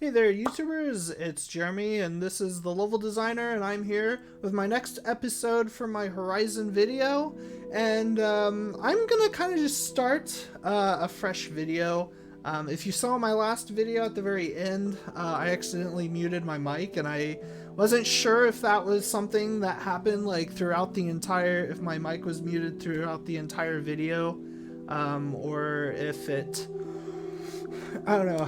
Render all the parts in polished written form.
Hey there, YouTubers, it's Jeremy, and this is The Level Designer, and I'm here with my next episode for my Horizon video, and I'm gonna kind of just start a fresh video. If you saw my last video at the very end, I accidentally muted my mic, and I wasn't sure if that was something that happened like throughout the entire, if my mic was muted throughout the entire video, or if it... I don't know.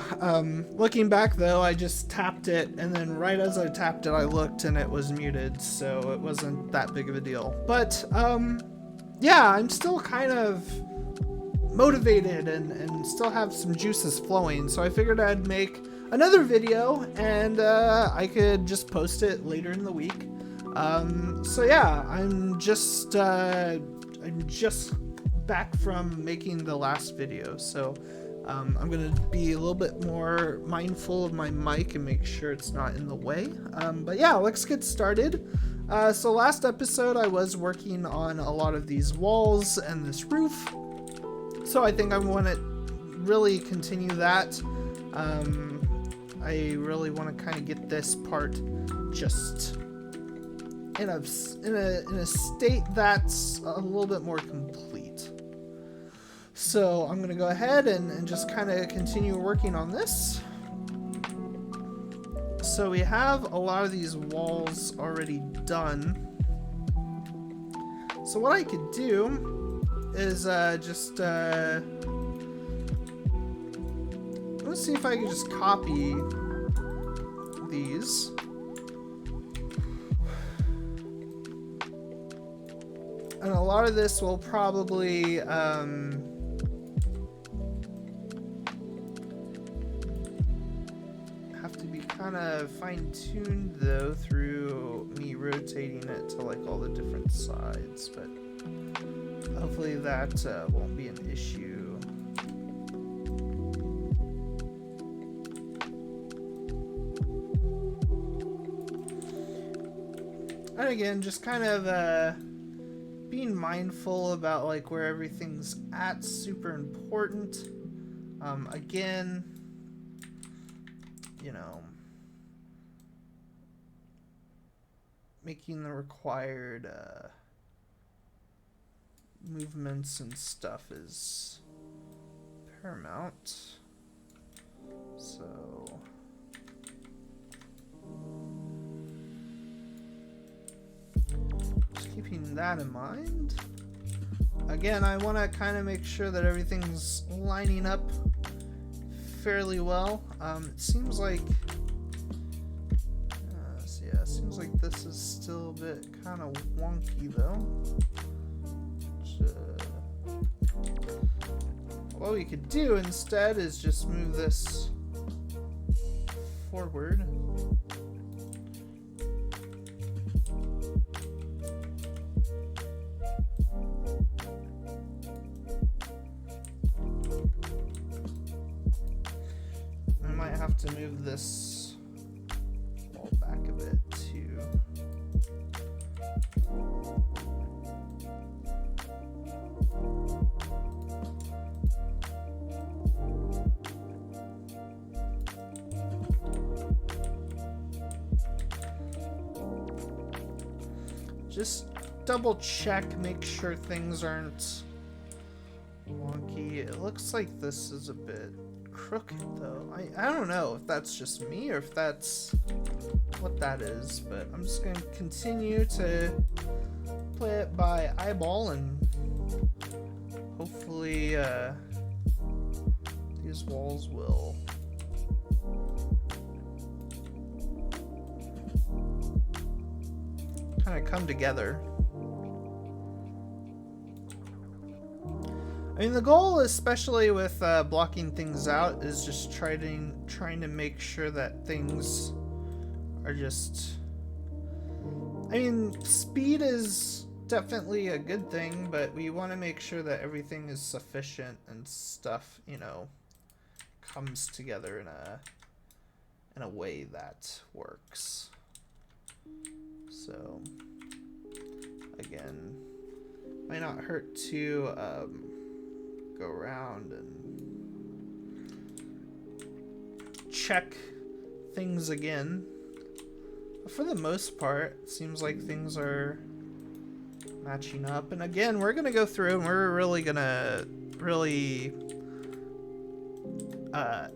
Looking back though, I just tapped it, and then right as I tapped it, I looked and it was muted, so it wasn't that big of a deal. But, yeah, I'm still kind of motivated and still have some juices flowing, so I figured I'd make another video, and I could just post it later in the week. So yeah, I'm just back from making the last video, so I'm going to be a little bit more mindful of my mic and make sure it's not in the way. But yeah, let's get started. So last episode I was working on a lot of these walls and this roof. So I think I want to really continue that. I really want to kind of get this part just in a state that's a little bit more complete. So I'm going to go ahead and just kind of continue working on this. So we have a lot of these walls already done. So what I could do is let's see if I can just copy these. And a lot of this will probably kind of fine-tuned though through me rotating it to like all the different sides, but hopefully that won't be an issue. And again, just kind of being mindful about like where everything's at, super important. Again, you know, making the required movements and stuff is paramount. So just keeping that in mind. Again, I want to kind of make sure that everything's lining up fairly well. It seems like seems like this is still a bit kind of wonky though. What we could do instead is just move this forward. I might have to move this wall back a bit too. Just double check, make sure things aren't wonky. It looks like this is a bit crooked though. I don't know if that's just me or if that's what that is, but I'm just going to continue to play it by eyeball, and hopefully these walls will kind of come together. I mean, the goal, especially with blocking things out, is just trying to make sure that things are just... I mean, speed is definitely a good thing, but we want to make sure that everything is sufficient and stuff, you know, comes together in a way that works. So, again, might not hurt to go around and check things again. But for the most part, it seems like things are matching up. And again, we're gonna go through and we're really gonna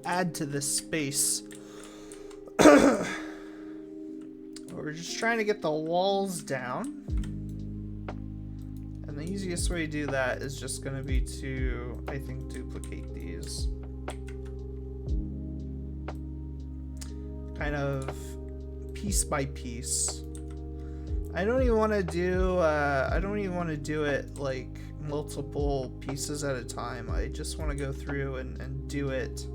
add to this space. We're just trying to get the walls down. And the easiest way to do that is just gonna be to, I think, duplicate these. Kind of piece by piece. I don't even want to do it like multiple pieces at a time. I just want to go through and do it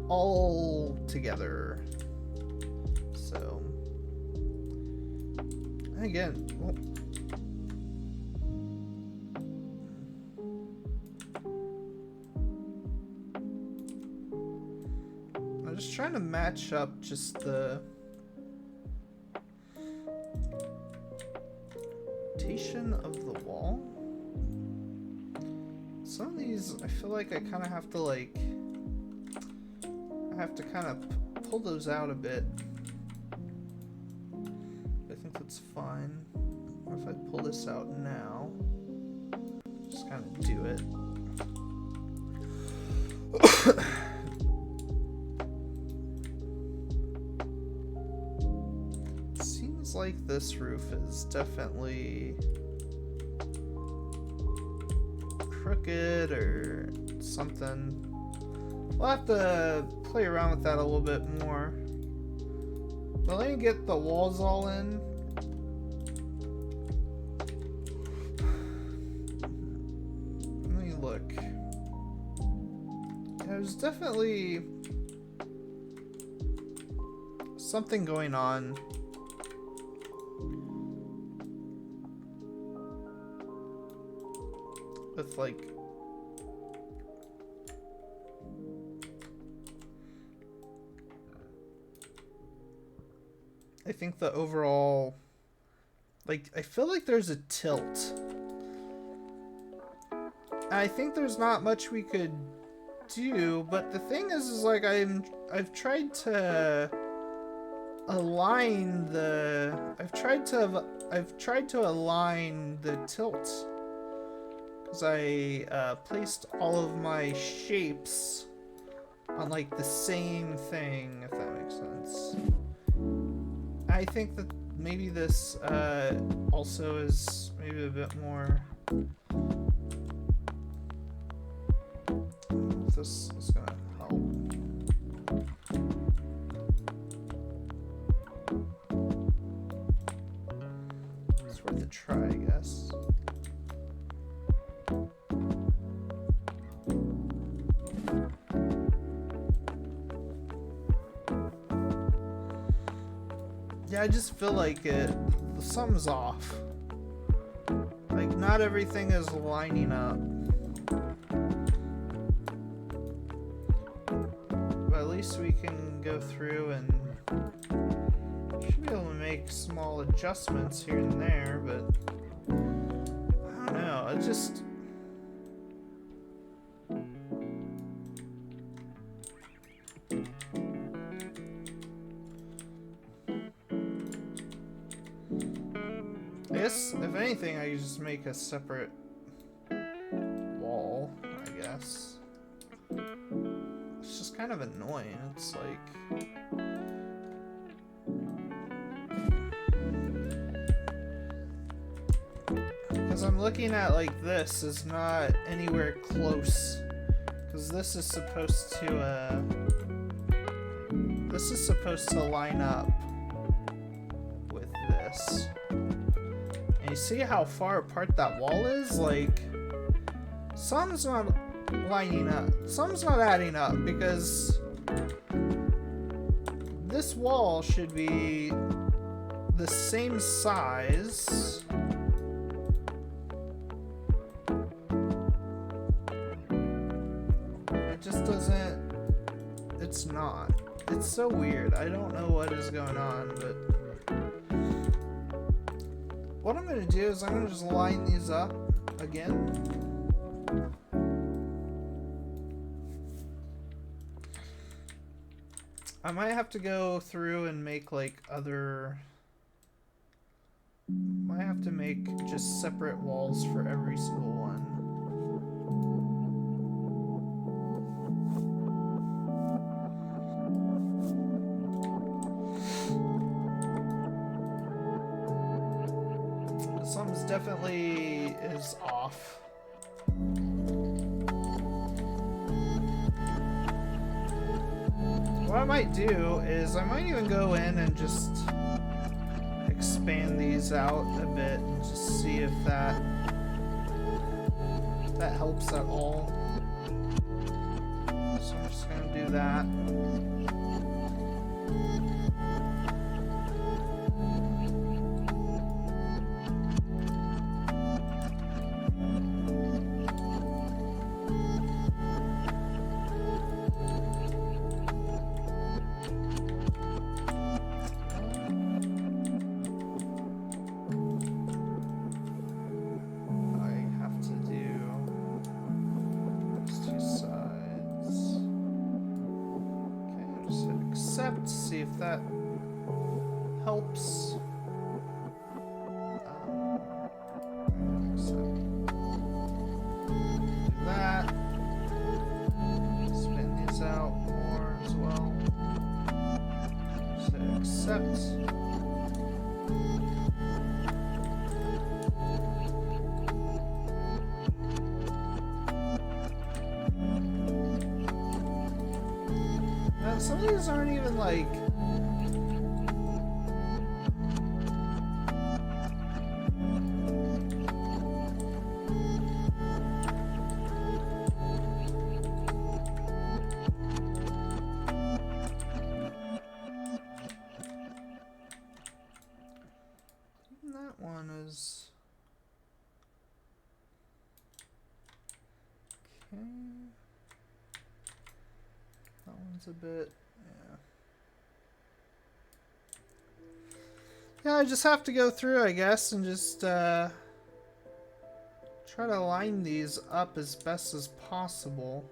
all together. So, and again, well, I'm just trying to match up just the rotation of the wall. Some of these, I feel like I kind of have to kind of pull those out a bit. I think that's fine. What if I pull this out now? Just kind of do it. Seems like this roof is definitely crooked or something. We'll have to play around with that a little bit more. But let me get the walls all in. Let me look. There's definitely something going on. With like I think the overall, like, I feel like there's a tilt. I think there's not much we could do, but the thing is like I've tried to align the I've tried to align the tilt. Because I placed all of my shapes on like the same thing, if that makes sense. I think that maybe this also is maybe a bit more. This is gonna help. It's worth a try, I guess. Yeah, I just feel like something's off. Like, not everything is lining up. But at least we can go through and should be able to make small adjustments here and there, but I don't know, it just... I guess, if anything, I could just make a separate wall, I guess. It's just kind of annoying. It's like... Because I'm looking at, like, this is not anywhere close. Because this is supposed to, this is supposed to line up with this. You see how far apart that wall is? Like, something's not lining up. Something's not adding up, because this wall should be the same size. It just doesn't... It's not. It's so weird. I don't know what is going on, but... What I'm going to do is I'm going to just line these up again. I might have to go through and make like other... Might have to make just separate walls for every single one. Something's definitely is off. What I might do is I might even go in and just expand these out a bit and just see if that helps at all. So I'm just gonna do that. See if that helps. Do that. Spin these out more as well. Say accept. Some of these aren't even like... That one is... Okay. That one's a bit... Yeah, I just have to go through, I guess, and just try to line these up as best as possible.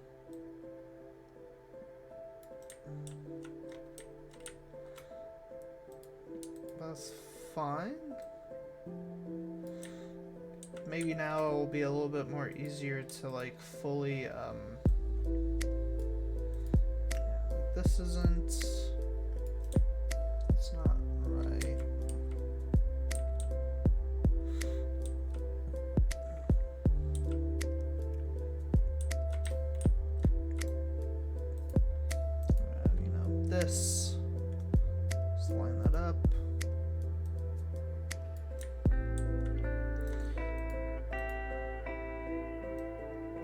That's fine. Maybe now it will be a little bit more easier to like fully this isn't... It's not right. This. Just line that up.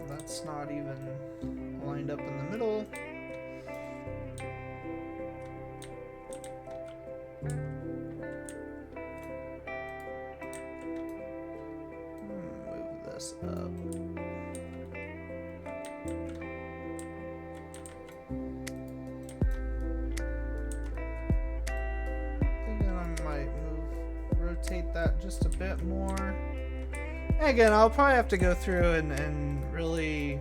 That's not even lined up in the middle. Move this up. Rotate that just a bit more. Again, I'll probably have to go through and really,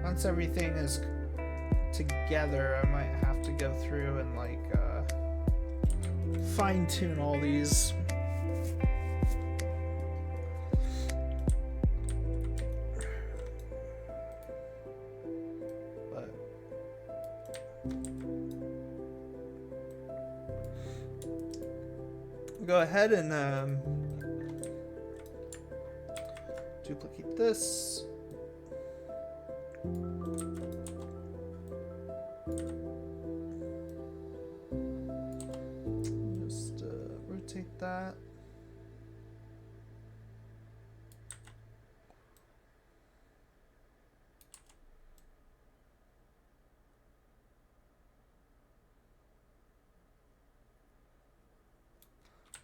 once everything is together, I might have to go through and like fine-tune all these. Go ahead and duplicate this. Just rotate that.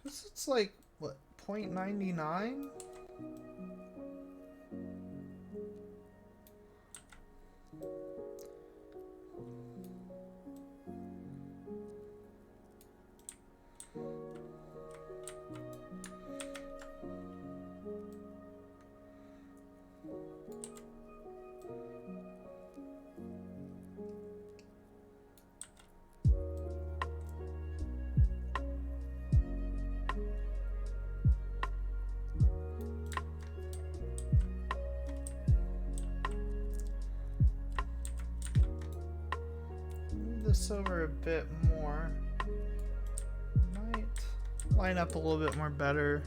This is like, what, 0.99? this over a bit more. Might line up a little bit more better.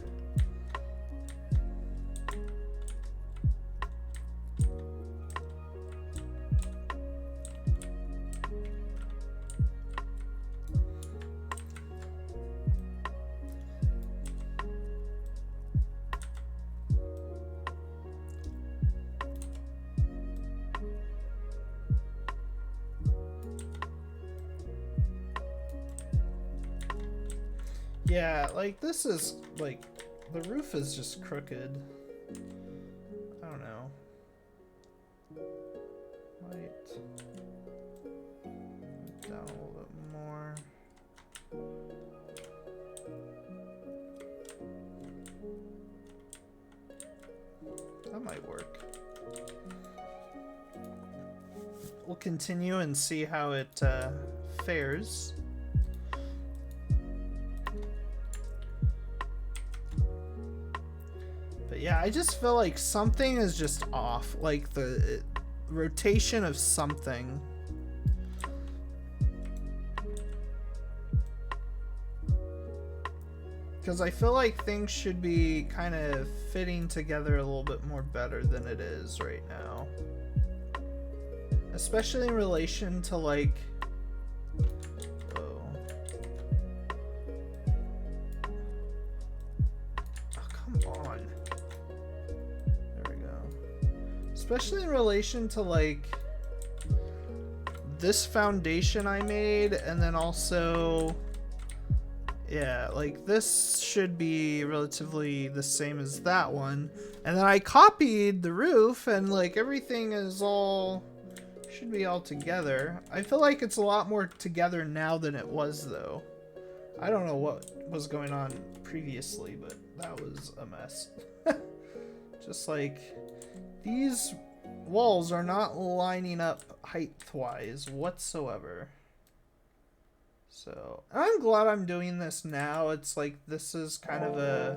Yeah, like this is like the roof is just crooked. I don't know. Might down a little bit more. That might work. We'll continue and see how it fares. Yeah, I just feel like something is just off, like the rotation of something. Because I feel like things should be kind of fitting together a little bit more better than it is right now. Especially in relation to like... Oh, come on. Especially in relation to like this foundation I made, and then also, yeah, like this should be relatively the same as that one, and then I copied the roof, and like everything is all should be all together. I feel like it's a lot more together now than it was though. I don't know what was going on previously, but that was a mess. Just like these walls are not lining up height-wise whatsoever. So, I'm glad I'm doing this now. It's like this is kind of a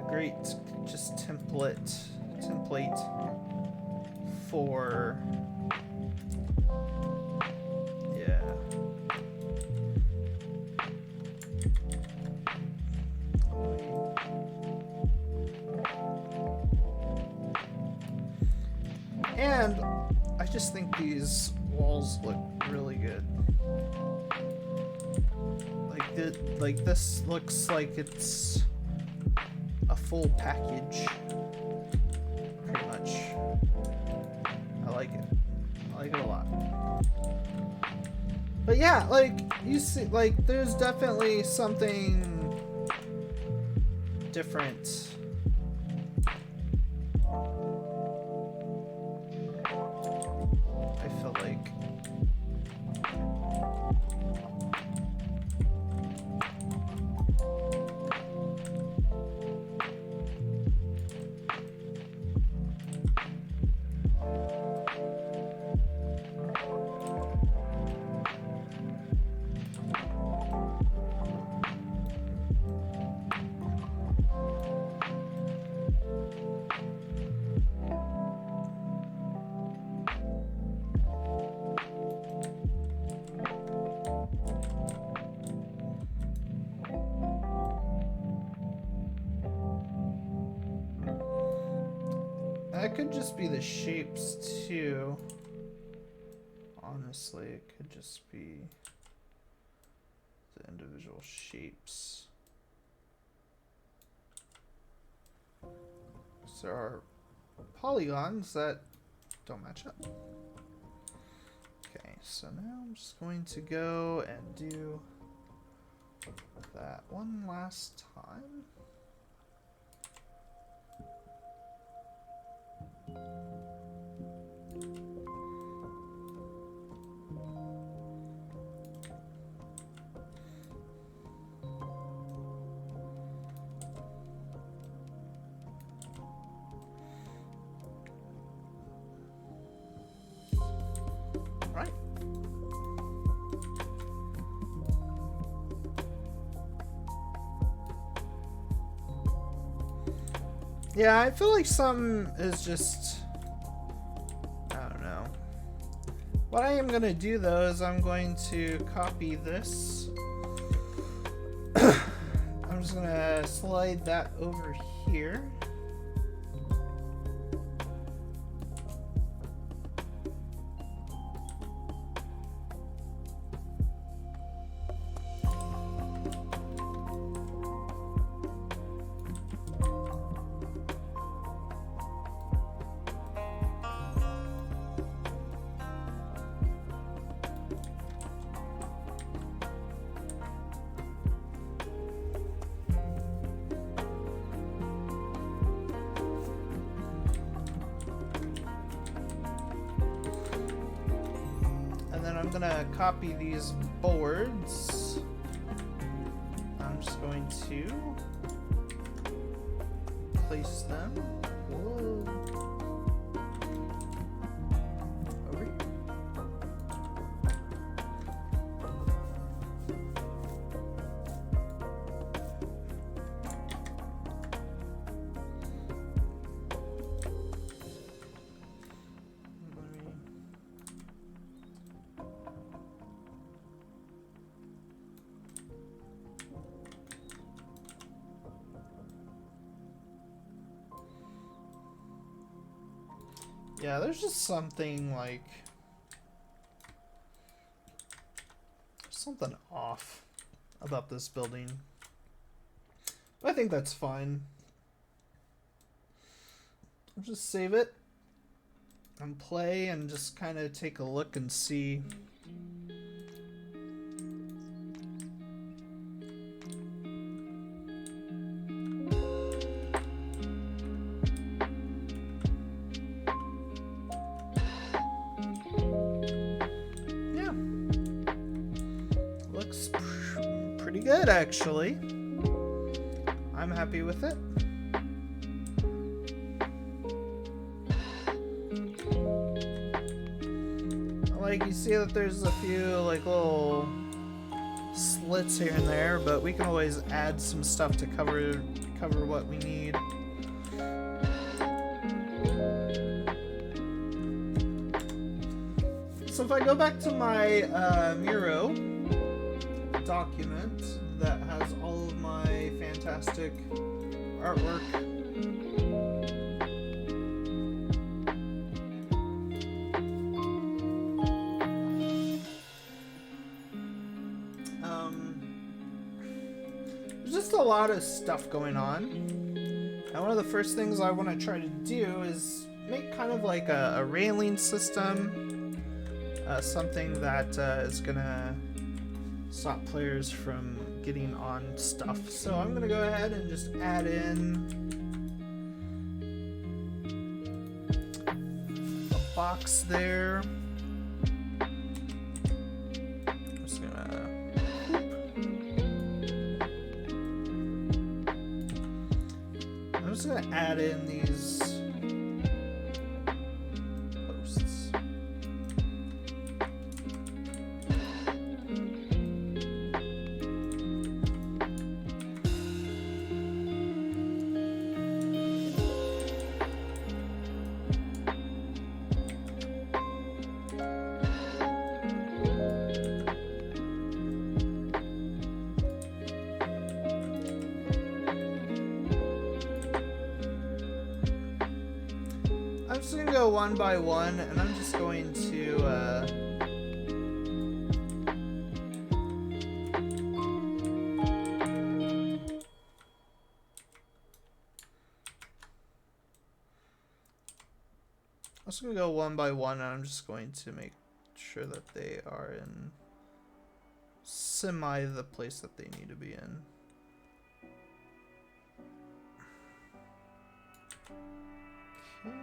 great just template for and I just think these walls look really good. Like this looks like it's a full package, pretty much. I like it. I like it a lot. But yeah, like you see, like there's definitely something different. I feel like. That could just be the shapes too. Honestly, it could just be the individual shapes. So there are polygons that don't match up. Okay, so now I'm just going to go and do that one last time. Right. Yeah, I feel like some is just, I don't know. What I am going to do though is I'm going to copy this. I'm just going to slide that over here. I'm gonna copy these boards. I'm just going to place them. Whoa. Over here. Yeah, there's just something like something off about this building. But I think that's fine. I'll just save it and play and just kind of take a look and see. Good, actually. I'm happy with it. Like, you see that there's a few like little slits here and there, but we can always add some stuff to cover what we need. So if I go back to my Miro document that has all of my fantastic artwork. There's just a lot of stuff going on. And one of the first things I want to try to do is make kind of like a railing system. Something that is gonna stop players from getting on stuff. So I'm gonna go ahead and just add in a box there. I'm just gonna add in these posts. I'm just gonna go one by one, and I'm just going to go one by one, and I'm just going to make sure that they are in semi the place that they need to be in. Okay.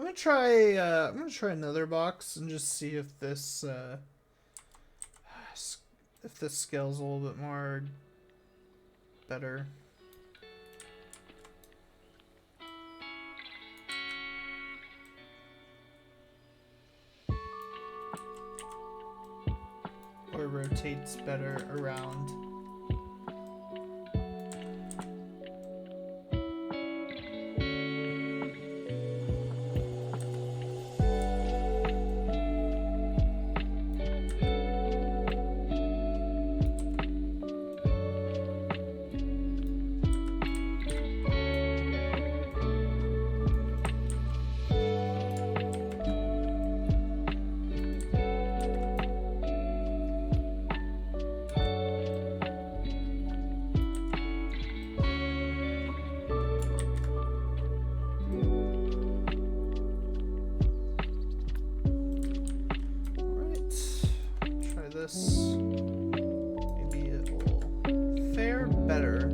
I'm gonna try another box and just see if this scales a little bit more better. Or rotates better around. Maybe it will fare better.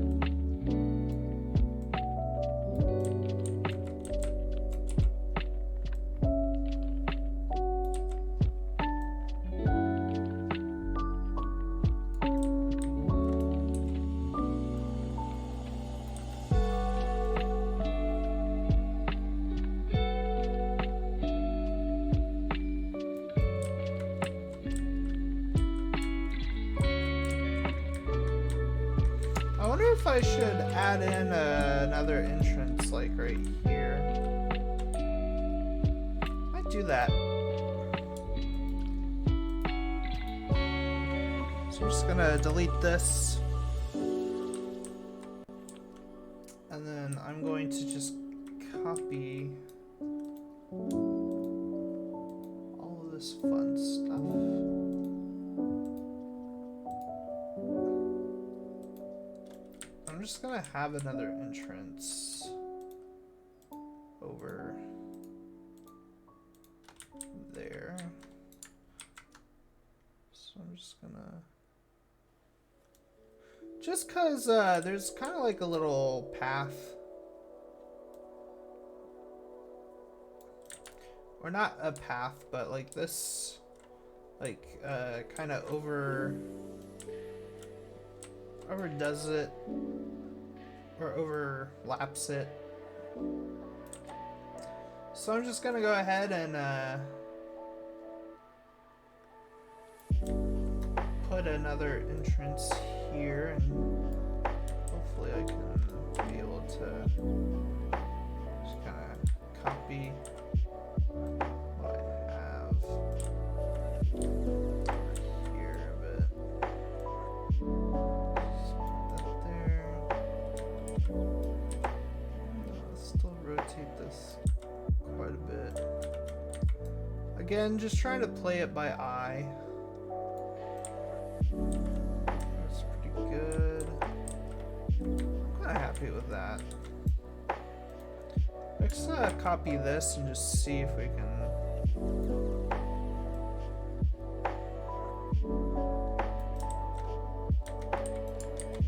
I wonder if I should add in another entrance, like right here. Might do that. So I'm just gonna delete this. And then I'm going to just copy all of this fun stuff. I'm just gonna have another entrance over there. So I'm just gonna, just cause there's kind of like a little path, or not a path, but like this, like kind of overdoes it, or overlaps it. So I'm just gonna go ahead and put another entrance here, and hopefully I can be able to just kind of copy what I have here a bit. Still rotate this quite a bit. Again, just trying to play it by eye. That's pretty good. I'm kind of happy with that. Let's copy this and just see if we can.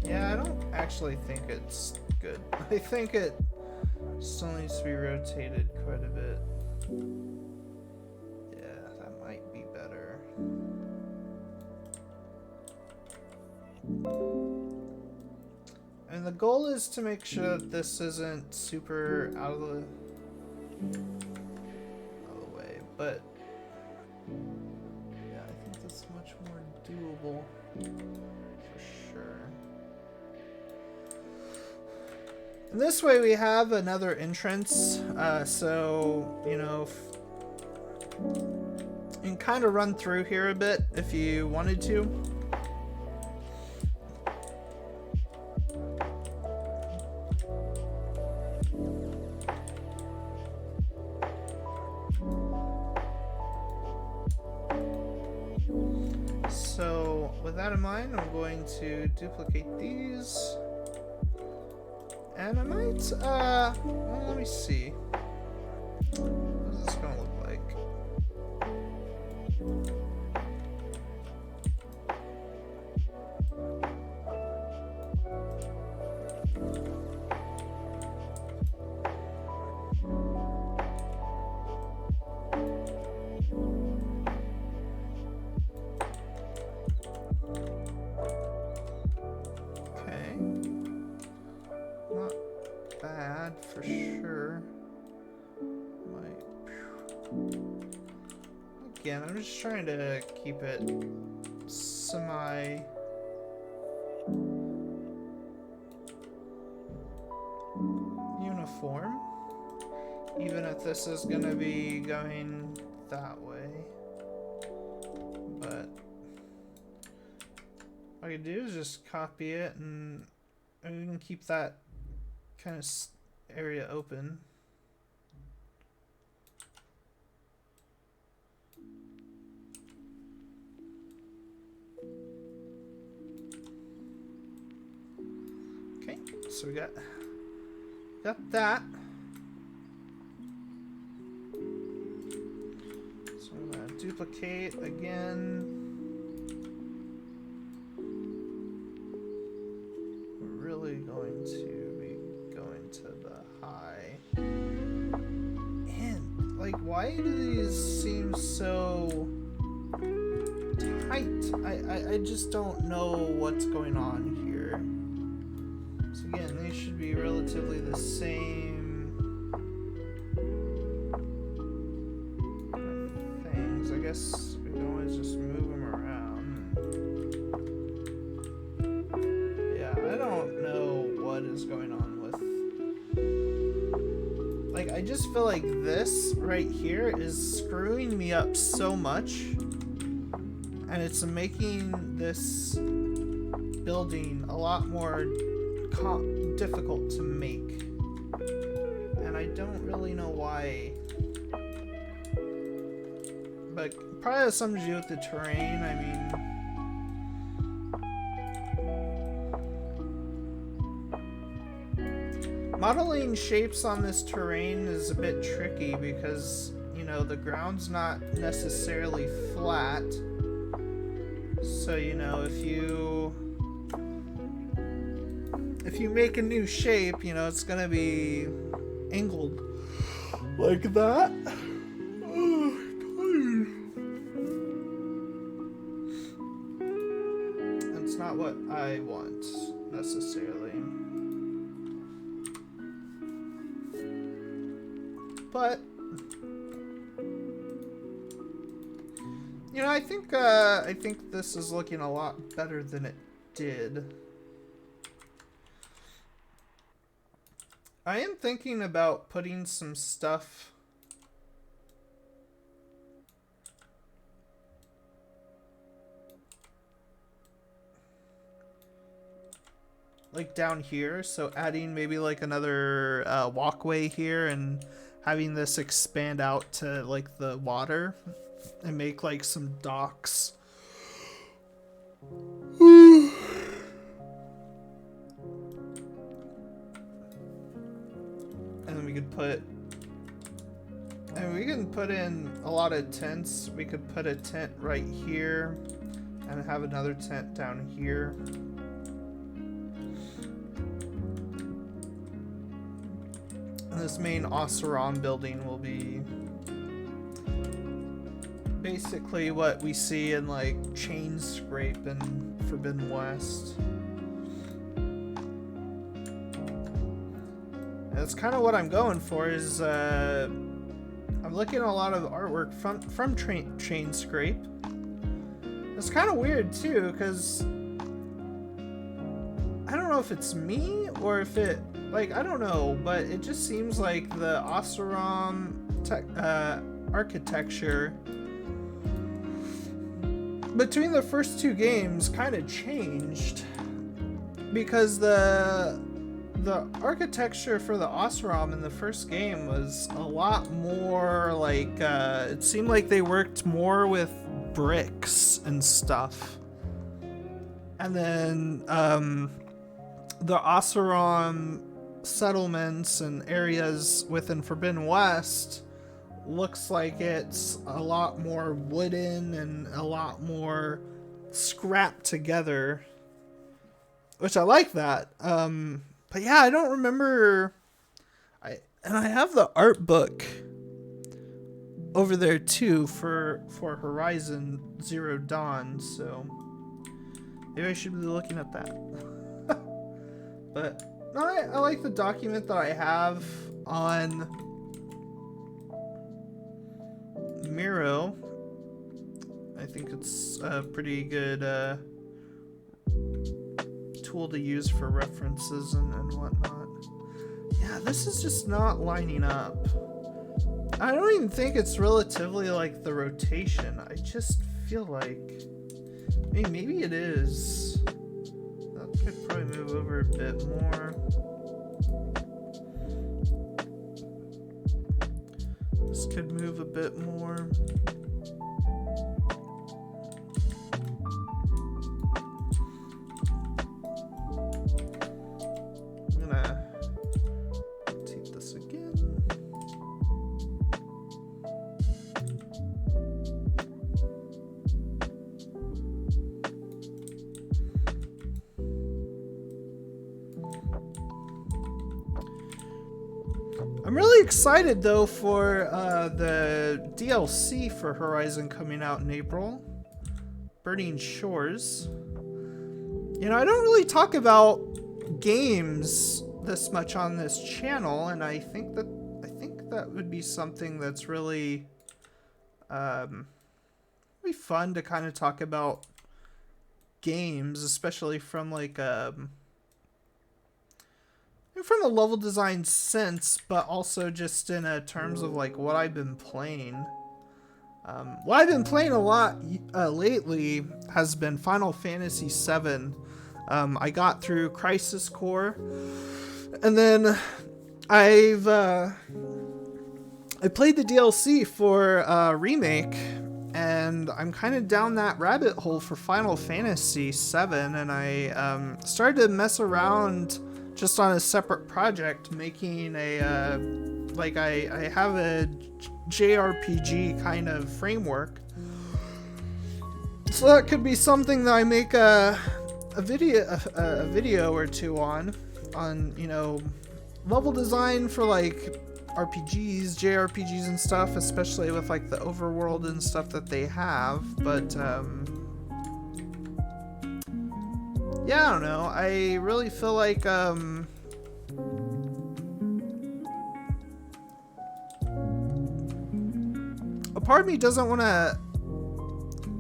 Yeah, I don't actually think it's good. I think it still needs to be rotated quite a bit. Yeah, that might be better. And the goal is to make sure that this isn't super out of the way, but yeah, I think that's much more doable for sure. And this way we have another entrance, so, you know, you can kind of run through here a bit if you wanted to. So with that in mind, I'm going to duplicate these. And I might, well, let me see. What is this gonna look like? for sure. Again, I'm just trying to keep it semi uniform, even if this is gonna be going that way. But what I can do is just copy it, and we can keep that kind of area open. Okay, so we got that. So I'm gonna duplicate again. We're really going to be going to the high. And like, why do these seem so tight? I just don't know what's going on here. So again, these should be relatively the same things. I guess we can always just move them around. Yeah, I don't know what is going on with... Like, I just feel like this right here is screwing me up so much. And it's making this building a lot more difficult to make, and I don't really know why, but probably has something to do with the terrain. I mean, modeling shapes on this terrain is a bit tricky because, you know, the ground's not necessarily flat, so, you know, if you make a new shape, you know, it's gonna be angled like that. That's not what I want necessarily. But you know, I think this is looking a lot better than it did. I am thinking about putting some stuff like down here, so adding maybe like another walkway here and having this expand out to like the water and make like some docks. And we could put, and we can put in a lot of tents. We could put a tent right here and have another tent down here. And this main Oseram building will be basically what we see in like Chain Scrape and Forbidden West. That's kind of what I'm going for. Is I'm looking at a lot of artwork from Chain Scrape. It's kind of weird too, because I don't know if it's me or if it, like, I don't know, but it just seems like the Oseram architecture between the first two games kind of changed, because the architecture for the Oseram in the first game was a lot more like, it seemed like they worked more with bricks and stuff. And then the Oseram settlements and areas within Forbidden West looks like it's a lot more wooden and a lot more scrapped together, which I like that. But yeah, I don't remember. I have the art book over there too for Horizon Zero Dawn, so maybe I should be looking at that. But No, I like the document that I have on Miro. I think it's a pretty good tool to use for references and whatnot. Yeah, this is just not lining up. I don't even think it's relatively like the rotation. I just feel like, I mean, maybe it is. That could probably move over a bit more. This could move a bit more. I'm gonna take this again. I'm really excited though for the DLC for Horizon coming out in April, Burning Shores. You know, I don't really talk about games this much on this channel, and I think that would be something that's really be fun to kind of talk about games, especially from like from a level design sense, but also just in terms of like what I've been playing. What I've been playing a lot lately has been Final Fantasy VII. I got through Crisis Core, and then I played the DLC for Remake, and I'm kind of down that rabbit hole for Final Fantasy VII, and I started to mess around just on a separate project, making a like I have a JRPG kind of framework, so that could be something that I make a video or two on, you know, level design for like RPGs, JRPGs and stuff, especially with like the overworld and stuff that they have. But yeah, I don't know. I really feel like a part of me doesn't want to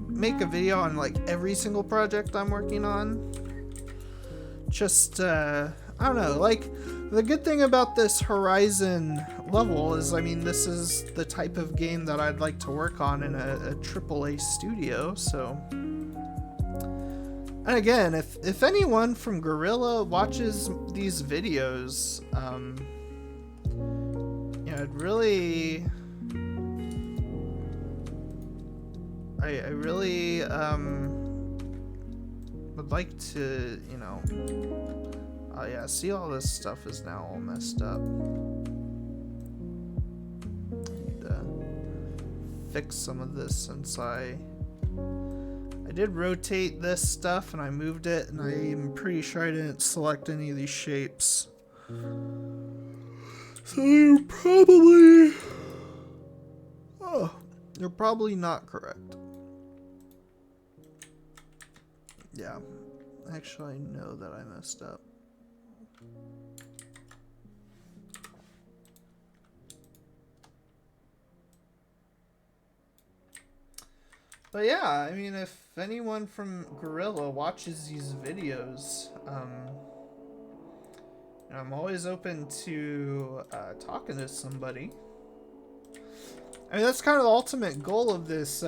make a video on like every single project I'm working on. Just I don't know, like the good thing about this Horizon level is, I mean, this is the type of game that I'd like to work on in a AAA studio. So, and again, if anyone from Guerrilla watches these videos, you know, I really would like to, you know. Oh yeah, see, all this stuff is now all messed up. I need to fix some of this since I did rotate this stuff and I moved it, and I'm pretty sure I didn't select any of these shapes. So you're probably not correct. Yeah, actually I know that I messed up. But yeah, I mean, if anyone from Guerrilla watches these videos, I'm always open to talking to somebody. I mean, that's kind of the ultimate goal of this.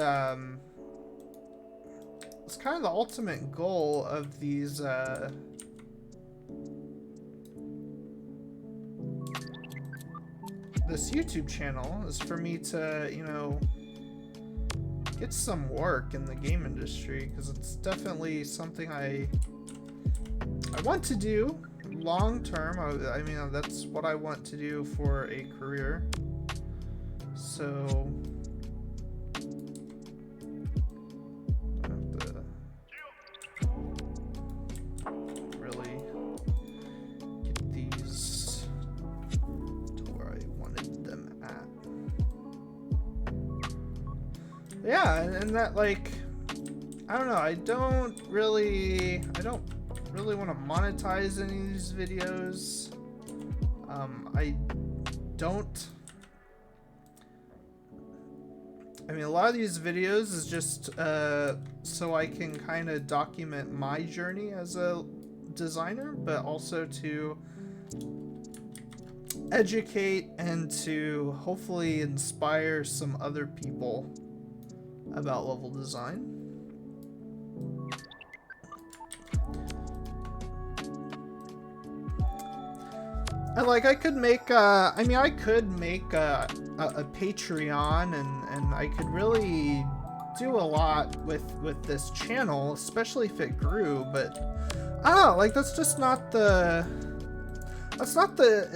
It's kind of the ultimate goal of these. This YouTube channel is for me to, you know, get some work in the game industry, because it's definitely something I want to do long term. I mean, that's what I want to do for a career. So I have to really get these to where I wanted them at. Yeah, and that, like, I don't know, I don't really want to monetize any of these videos. I don't. I mean, a lot of these videos is just so I can kind of document my journey as a designer, but also to educate and to hopefully inspire some other people about level design. And like, I could make I mean, I could make a Patreon, and I could really do a lot with this channel, especially if it grew, but I don't know, like, that's not the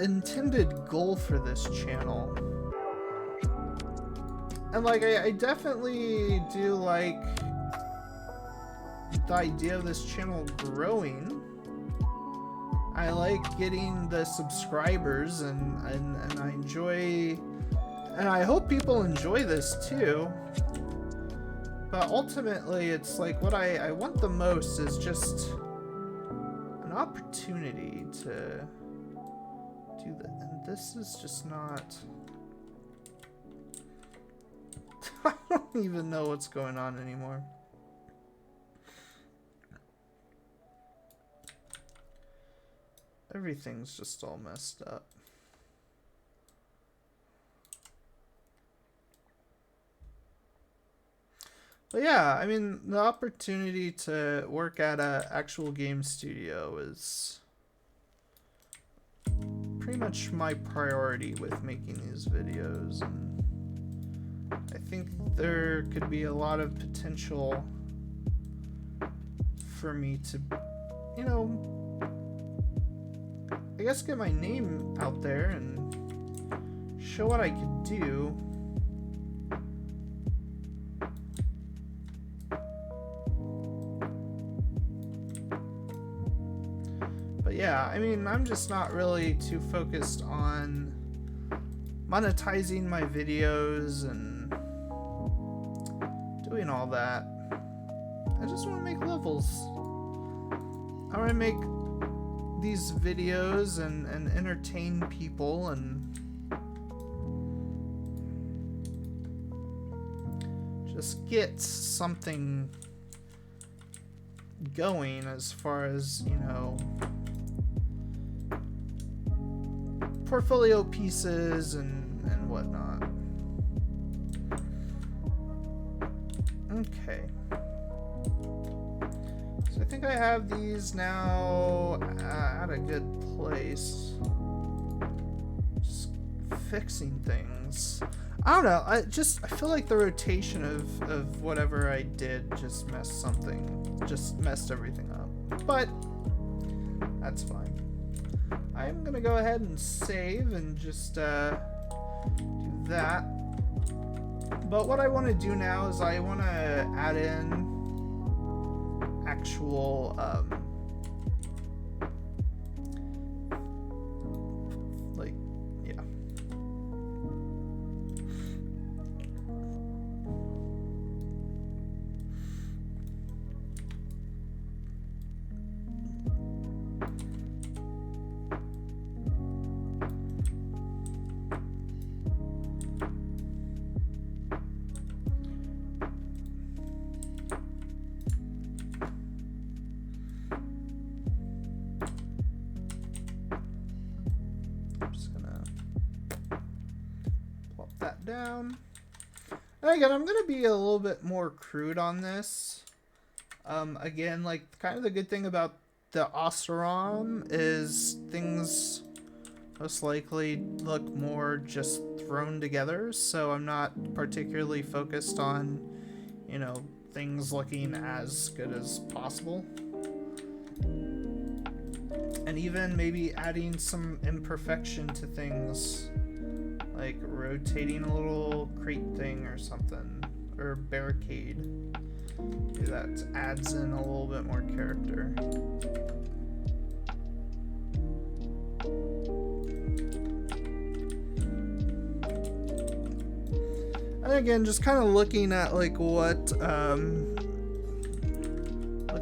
intended goal for this channel. And like, I definitely do like the idea of this channel growing. I like getting the subscribers, and I enjoy, and I hope people enjoy this too. But ultimately, it's like, what I want the most is just an opportunity to do that. And this is just not... I don't even know what's going on anymore. Everything's just all messed up. But yeah, I mean, the opportunity to work at an actual game studio is pretty much my priority with making these videos, and I think there could be a lot of potential for me to, you know, I guess get my name out there and show what I could do. But yeah, I mean, I'm just not really too focused on monetizing my videos and doing all that. I just want to make levels. I want to make these videos and entertain people and just get something going as far as, you know, portfolio pieces and whatnot. Okay. So I think I have these now at a good place. Just fixing things. I don't know. I feel like the rotation of whatever I did just messed everything up. But that's fine. I'm gonna go ahead and save and just do that. But what I want to do now is I want to add in actual like, yeah. Down. And again, I'm gonna be a little bit more crude on this. Again, like, kind of the good thing about the Oseram is things most likely look more just thrown together, so I'm not particularly focused on, you know, things looking as good as possible. And even maybe adding some imperfection to things, like rotating a little crate thing or something, or barricade. Maybe that adds in a little bit more character. And again, just kind of looking at like what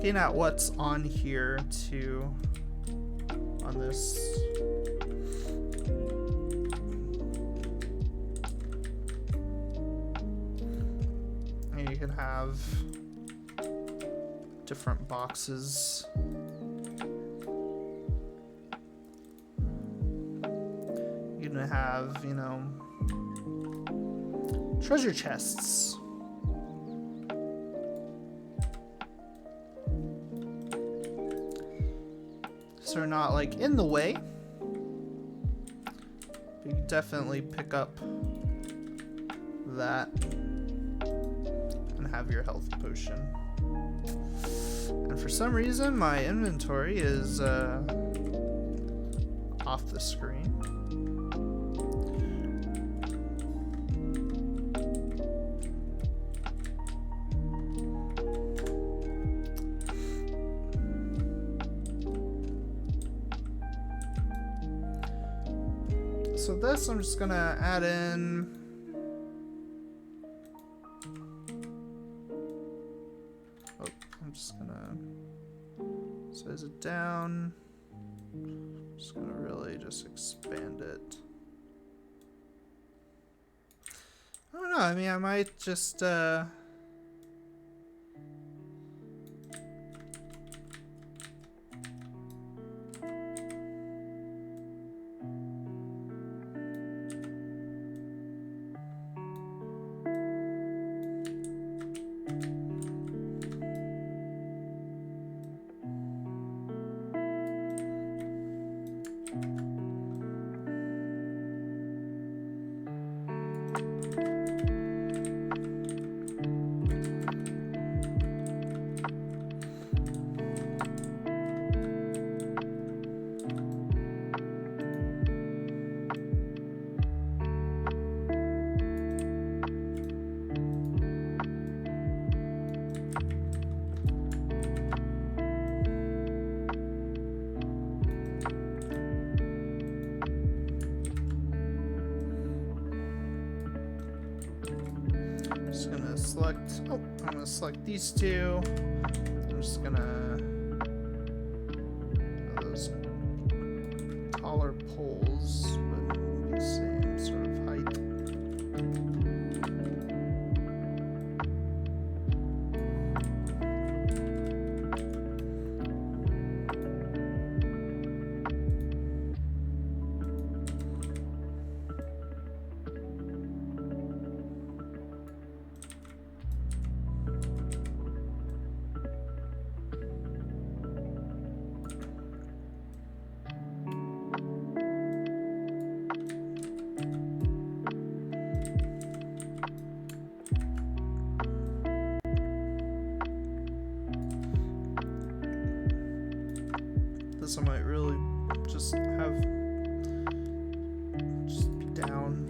looking at what's on here too, on this. And you can have different boxes. You can have, you know, treasure chests. So they're not like in the way. But you can definitely pick up that and have your health potion. And for some reason my inventory is off the screen. So this I'm just gonna add in I'm just gonna size it down. I'm just gonna really just expand it. I don't know, I mean I might just I'm gonna select these two. I'm just gonna have those taller poles, but be the same sort of height. This I might really just have just be down.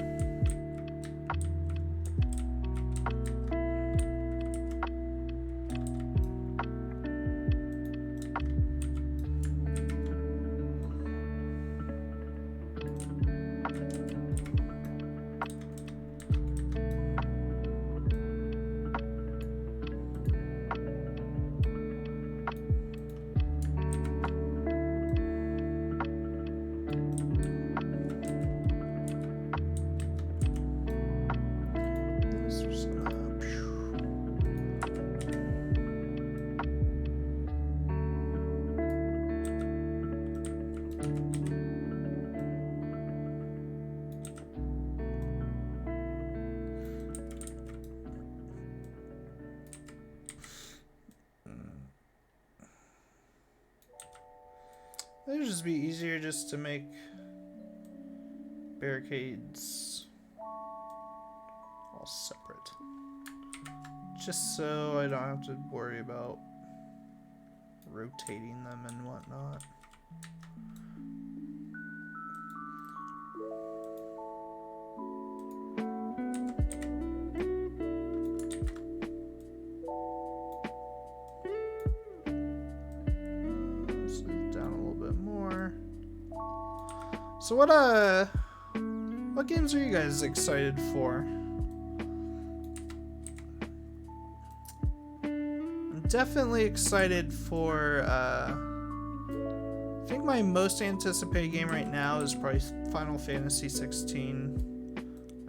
It would just be easier just to make barricades all separate. Just so I don't have to worry about rotating them and whatnot. So what games are you guys excited for? I'm definitely excited for, I think my most anticipated game right now is probably Final Fantasy 16.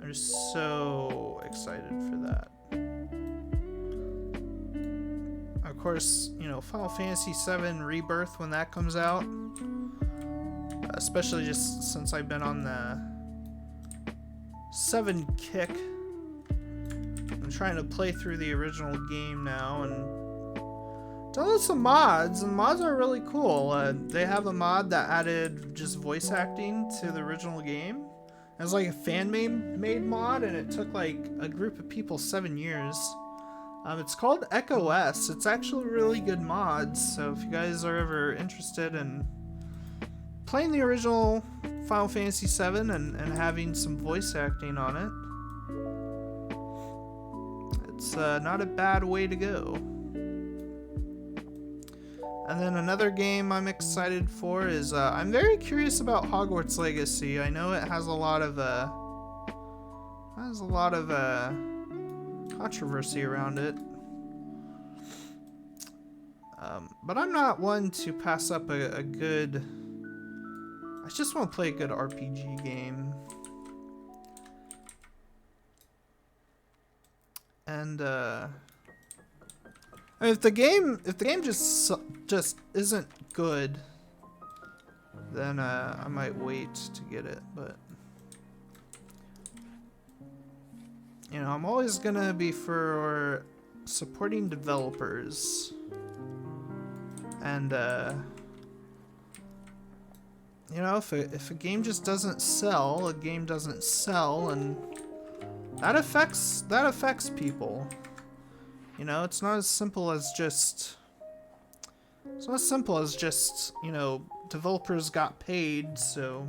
I'm just so excited for that. Of course, you know, Final Fantasy 7 Rebirth when that comes out, especially just since I've been on the 7 kick. I'm trying to play through the original game now and download some mods, and mods are really cool. They have a mod that added just voice acting to the original game. It was like a fan-made mod, and it took like a group of people 7 years. It's called Echo S. It's actually really good mods, so if you guys are ever interested in playing the original Final Fantasy VII and having some voice acting on it, it's not a bad way to go. And then another game I'm excited for is I'm very curious about Hogwarts Legacy. I know it has a lot of controversy around it, but I'm not one to pass up a good. I just want to play a good RPG game, and if the game just isn't good, then I might wait to get it. But you know, I'm always gonna be for supporting developers, and you know, if a game just doesn't sell, a game doesn't sell, and that affects people. You know, it's not as simple as just you know, developers got paid, so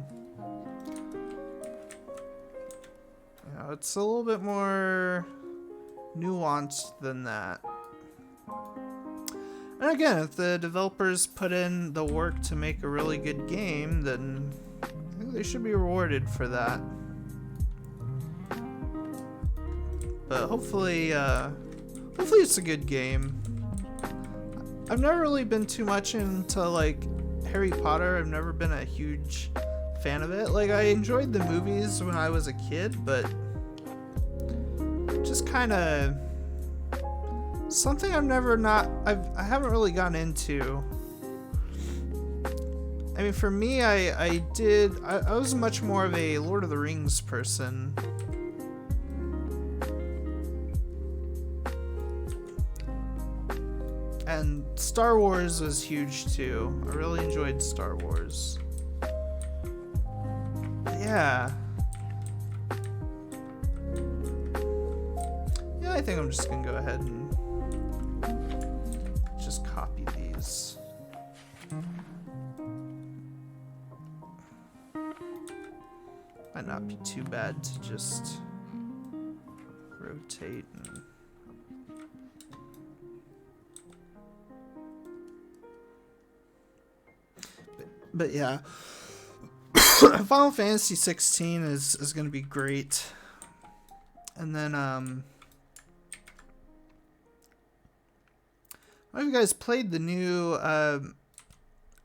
you know, it's a little bit more nuanced than that. And again, if the developers put in the work to make a really good game, then I think they should be rewarded for that. But hopefully it's a good game. I've never really been too much into like Harry Potter. I've never been a huge fan of it. Like, I enjoyed the movies when I was a kid, but just kind of something I haven't really gotten into. I mean, for me, I was much more of a Lord of the Rings person. And Star Wars was huge too. I really enjoyed Star Wars. Yeah. Yeah, I think I'm just gonna go ahead and just copy these. Might not be too bad to just rotate and but yeah, Final Fantasy 16 is going to be great. And then, have you guys played the new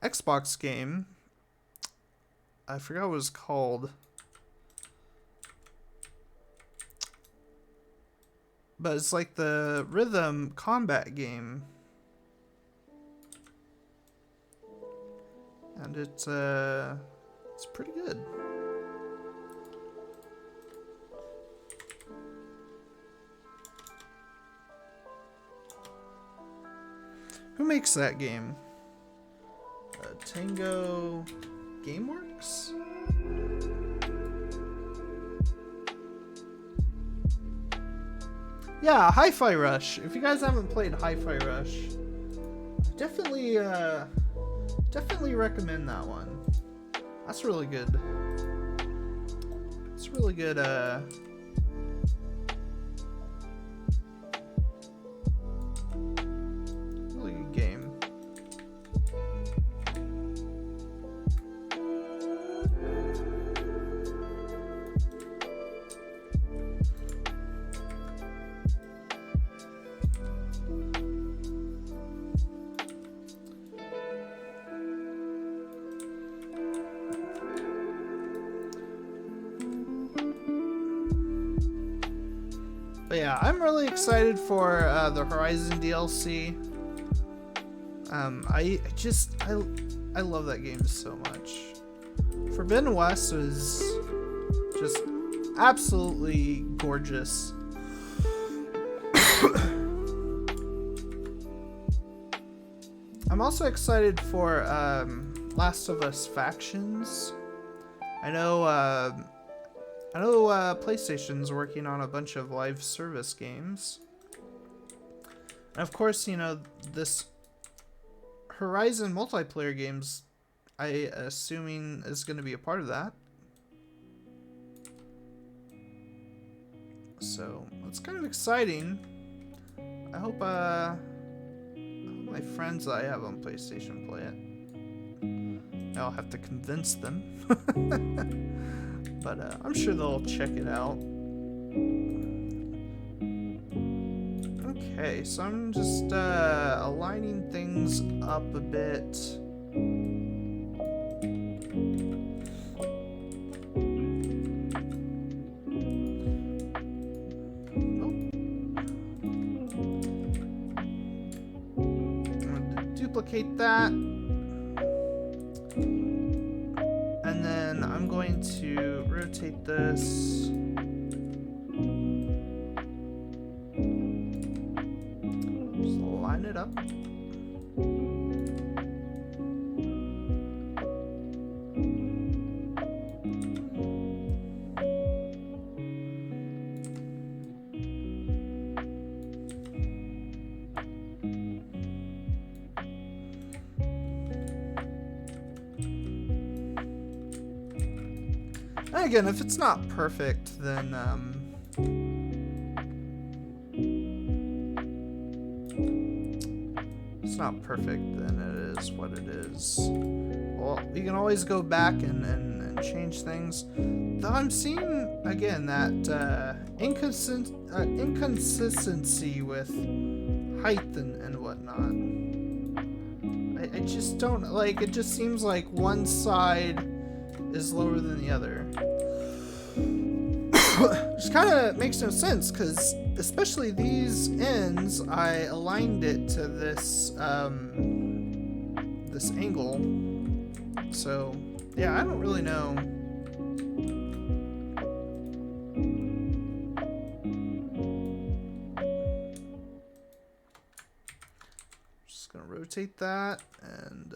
Xbox game? I forgot what it was called. But it's like the rhythm combat game. And it's pretty good. Who makes that game? Tango Gameworks? Yeah, Hi-Fi Rush. If you guys haven't played Hi-Fi Rush, definitely recommend that one. That's really good. It's really good, really good game. But yeah, I'm really excited for the Horizon DLC. I love that game so much. Forbidden West was just absolutely gorgeous. I'm also excited for Last of Us Factions. I know PlayStation's working on a bunch of live service games. And of course, you know, this Horizon multiplayer games, I assuming is going to be a part of that. So, that's kind of exciting. I hope my friends that I have on PlayStation play it. I'll have to convince them. But I'm sure they'll check it out. Okay, so I'm just aligning things up a bit. Duplicate that, and then I'm going to rotate this. Just line it up. And again, if it's not perfect, then it's not perfect, then it is what it is. Well, you can always go back and change things. Though I'm seeing again that inconsistency with height and whatnot. I just don't like. It just seems like one side is lower than the other. Which kind of makes no sense, because especially these ends, I aligned it to this this angle. So yeah, I don't really know. Just gonna rotate that and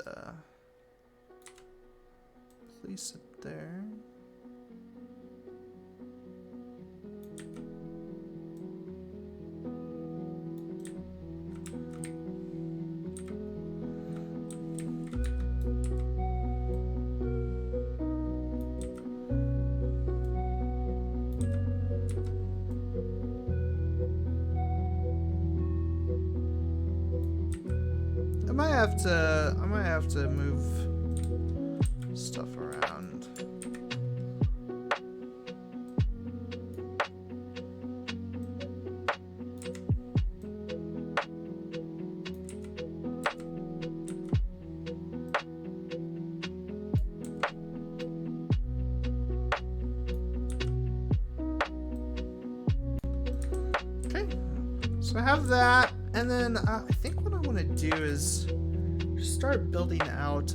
place it there. I might have to move stuff around. Okay, so I have that, and then I think what I want to do is start building out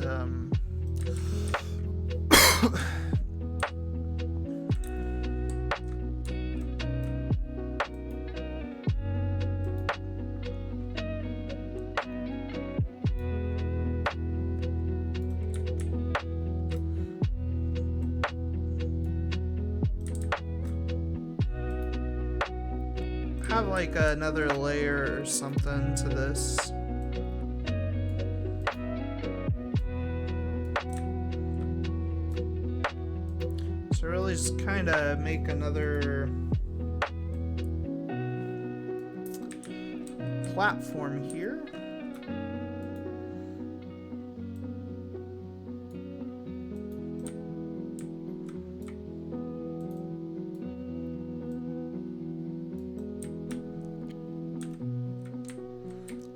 have like another layer or something to this. So really just kind of make another platform here.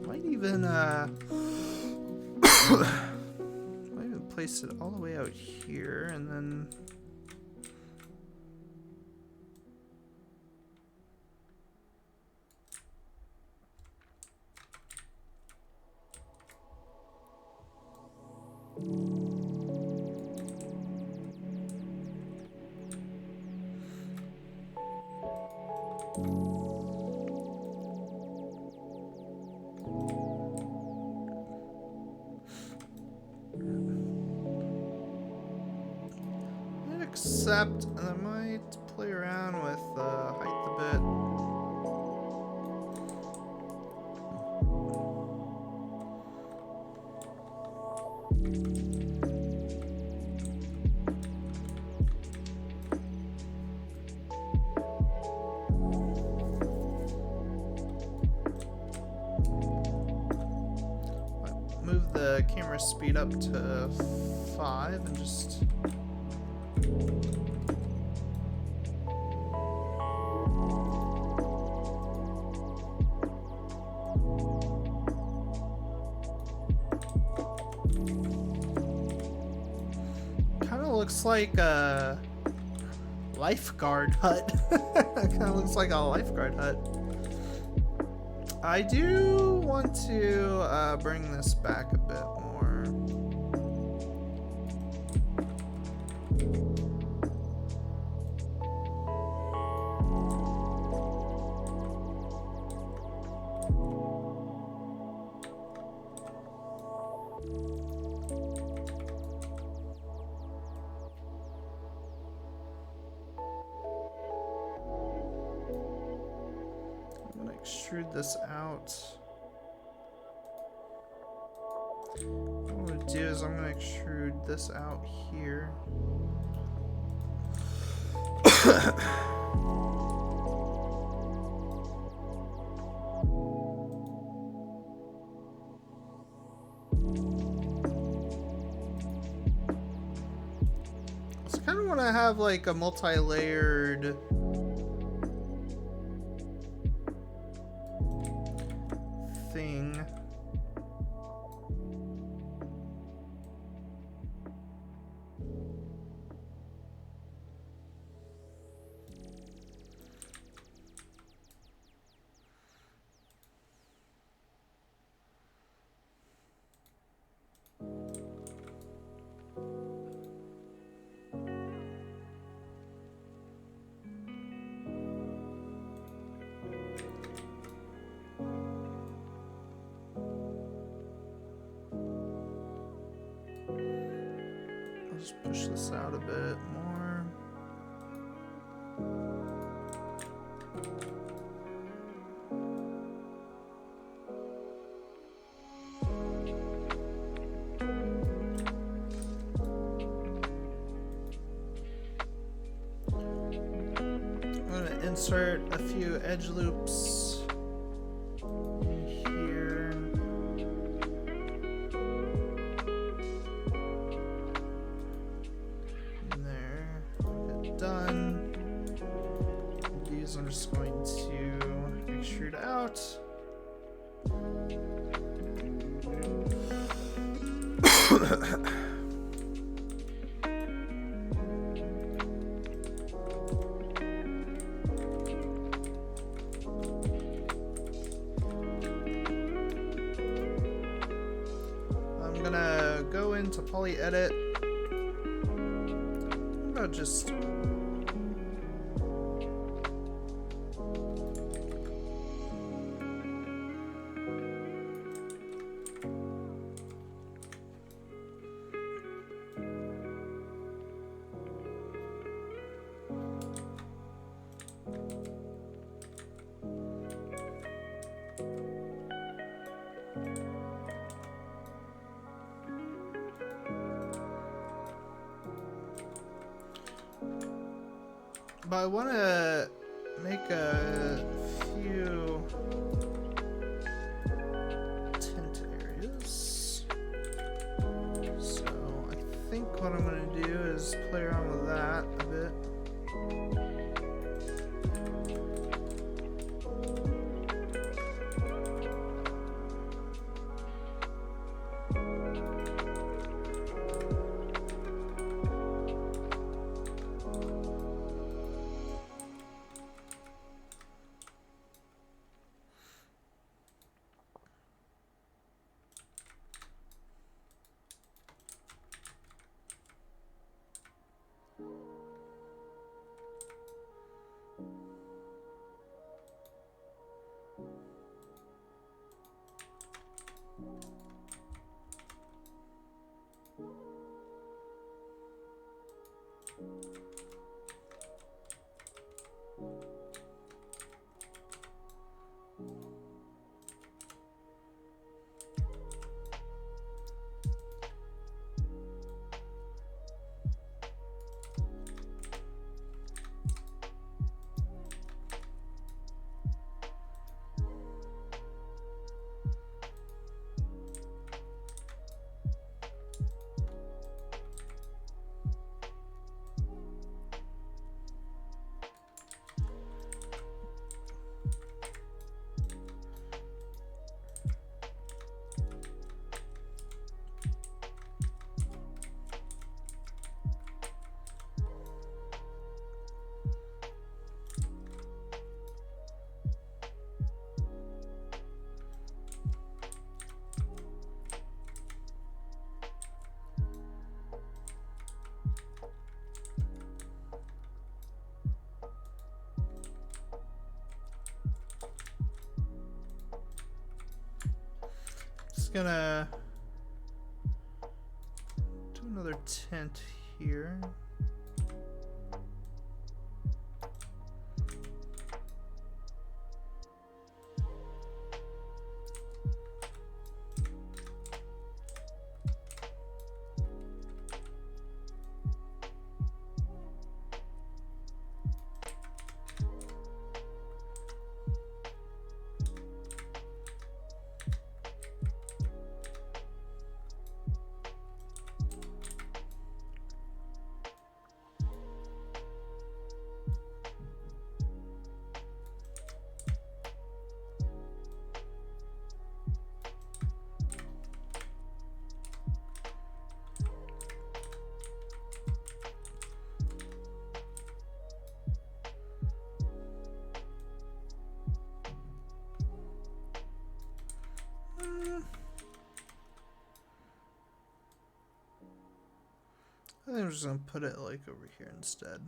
Might even place it all the way out here, and then Except I might play around with height a bit. Move the camera speed up to 5 and just... Looks like a lifeguard hut. Kind of looks like a lifeguard hut. I do want to bring this back a bit more. Extrude this out. What I'm going to do is I'm going to extrude this out here. So I kind of want to have like a multi-layered thing. Just push this out a bit more. I'm going to insert a few edge loops in here. Done. These I'm just going to extrude out. I'm gonna go into poly edit. I'm gonna just but I want to make a few tint areas. So I think what I'm going to do is play around with that a bit. Just gonna do another tent here. I think I'm just gonna put it like over here instead.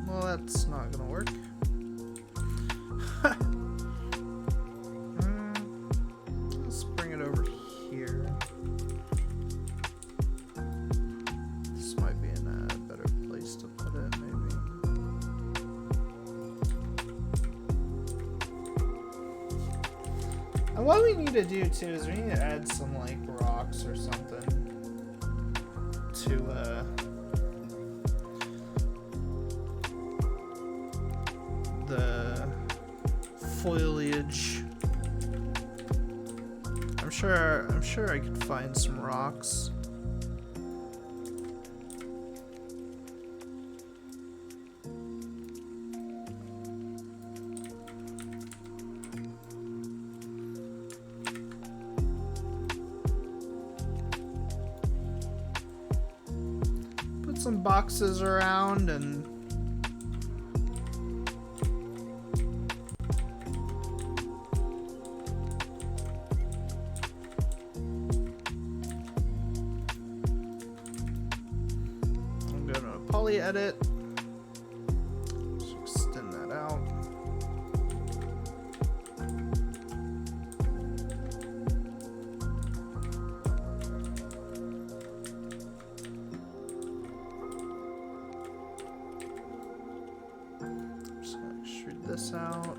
Well, that's not gonna work. Let's bring it over here. This might be in a better place to put it, maybe. And what we need to do too is we need to add some like rocks or something to the foliage. I'm sure I could find some rocks. Put some boxes around and edit. Just extend that out. Just gonna extrude this out.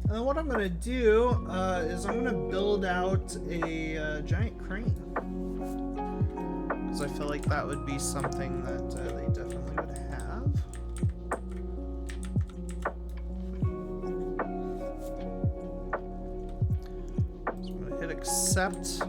And what I'm gonna do is I'm gonna build out a giant crane, because I feel like that would be something that they definitely would have. So I'm gonna hit accept.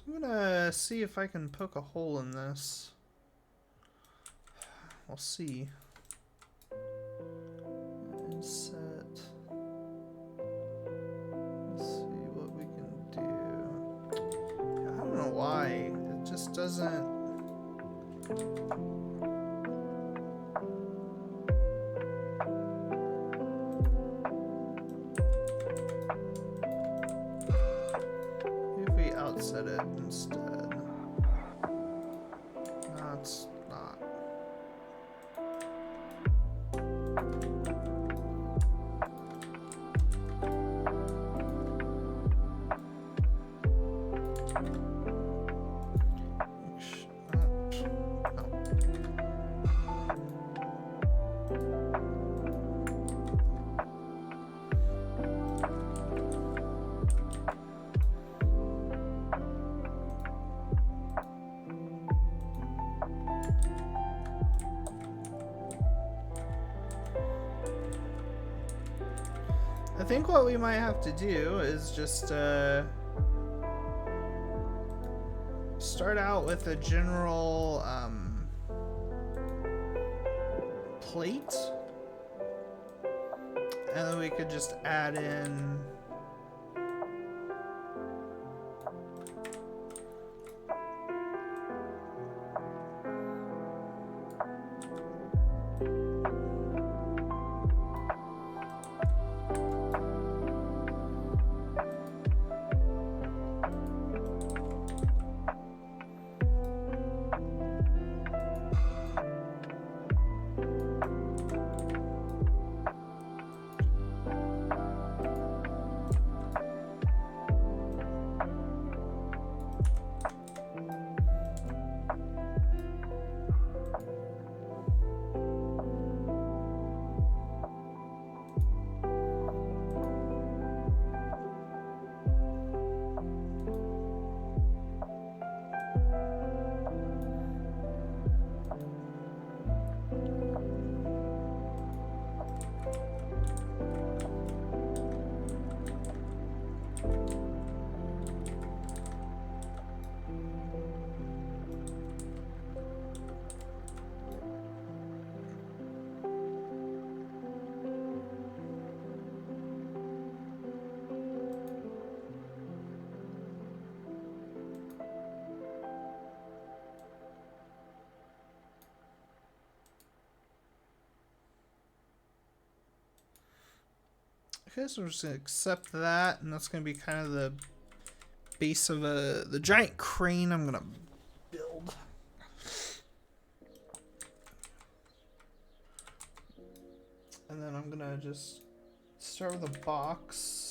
I'm gonna see if I can poke a hole in this. We'll see. And set. Let's see what we can do. Yeah, I don't know why. It just doesn't. Outset it instead. No, it's not. I think what we might have to do is just start out with a general plate, and then we could just add in okay, so we're just gonna accept that, and that's gonna be kind of the base of the giant crane I'm gonna build. And then I'm gonna just start with a box.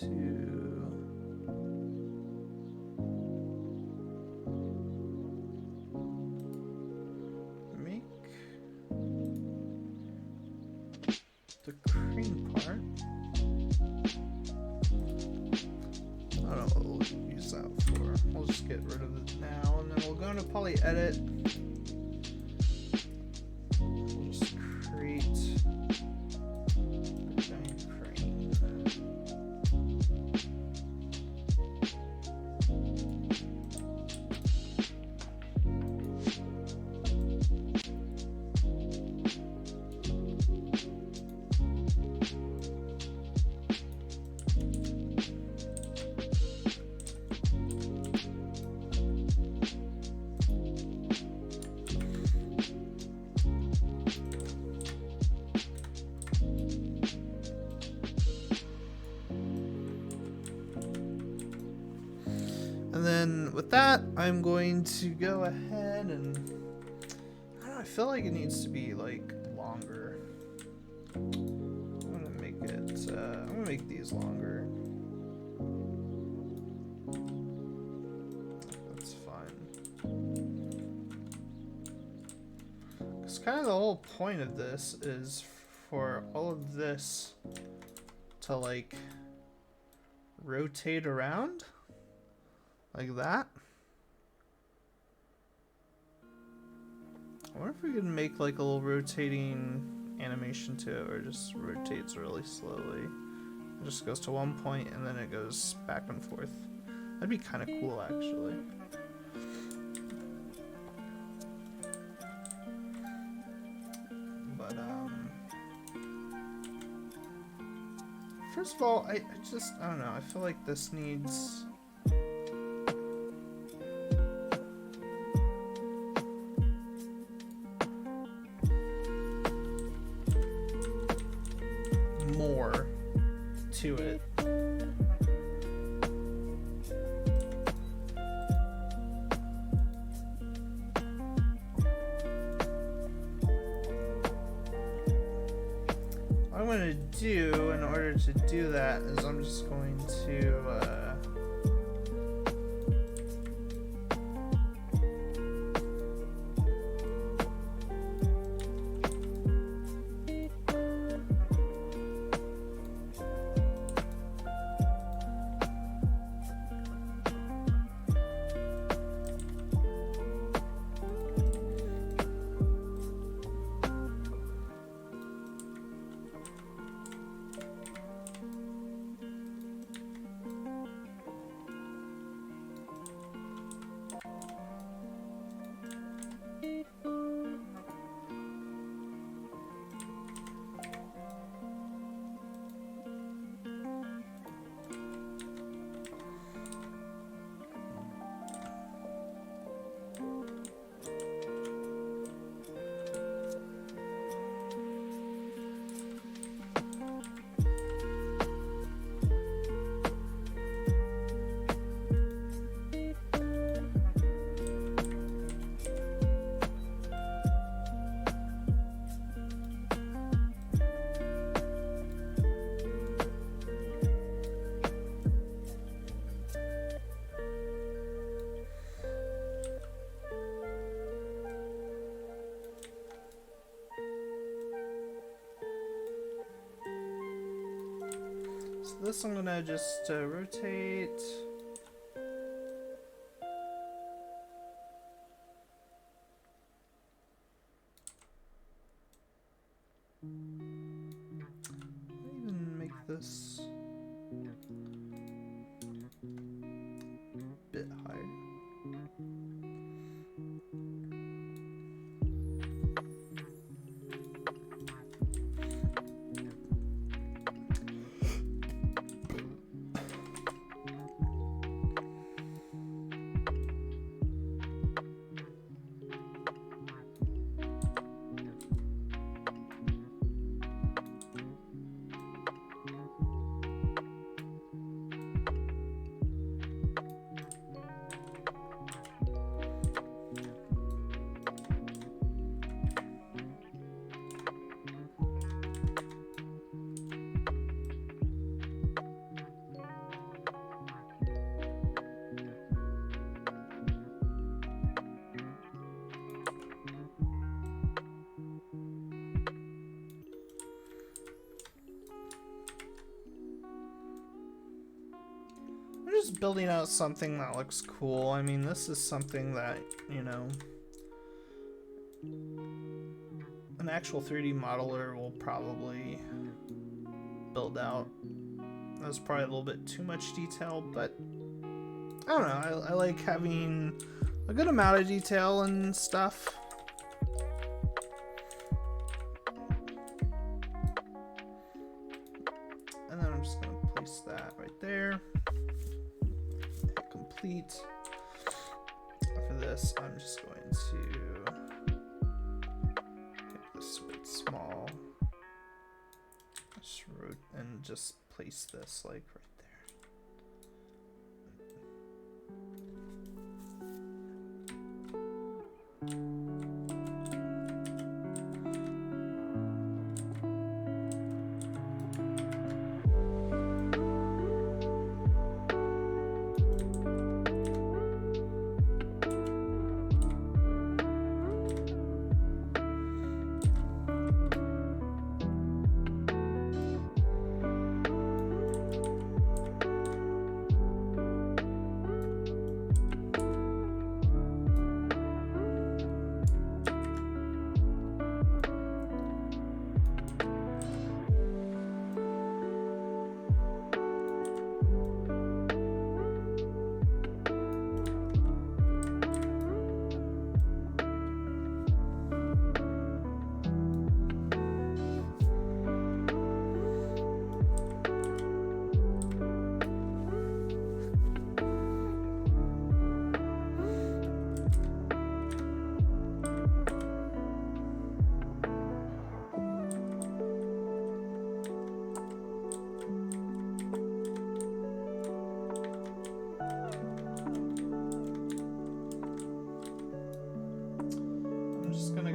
To make the crane part. I don't know what we'll use that for. We'll just get rid of it now, and then we'll go into poly edit. We'll just create a giant crane. And then with that, I'm going to go ahead and I don't know, I feel like it needs to be like longer. I'm gonna make it. I'm gonna make these longer. That's fine. Because kind of the whole point of this is for all of this to like rotate around. Like that. I wonder if we can make like a little rotating animation to it, or it just rotates really slowly. It just goes to one point and then it goes back and forth. That'd be kind of cool, actually. But first of all, I don't know. I feel like this needs. More to it. What I'm going to do in order to do that is I'm just going to this I'm gonna just rotate. Even make this a bit higher. Just building out something that looks cool. I mean, this is something that, you know, an actual 3D modeler will probably build out. That's probably a little bit too much detail, but I don't know. I like having a good amount of detail and stuff. And then I'm just going to place that right there. Complete. For this, I'm just going to make this a bit small. Just root and just place this like right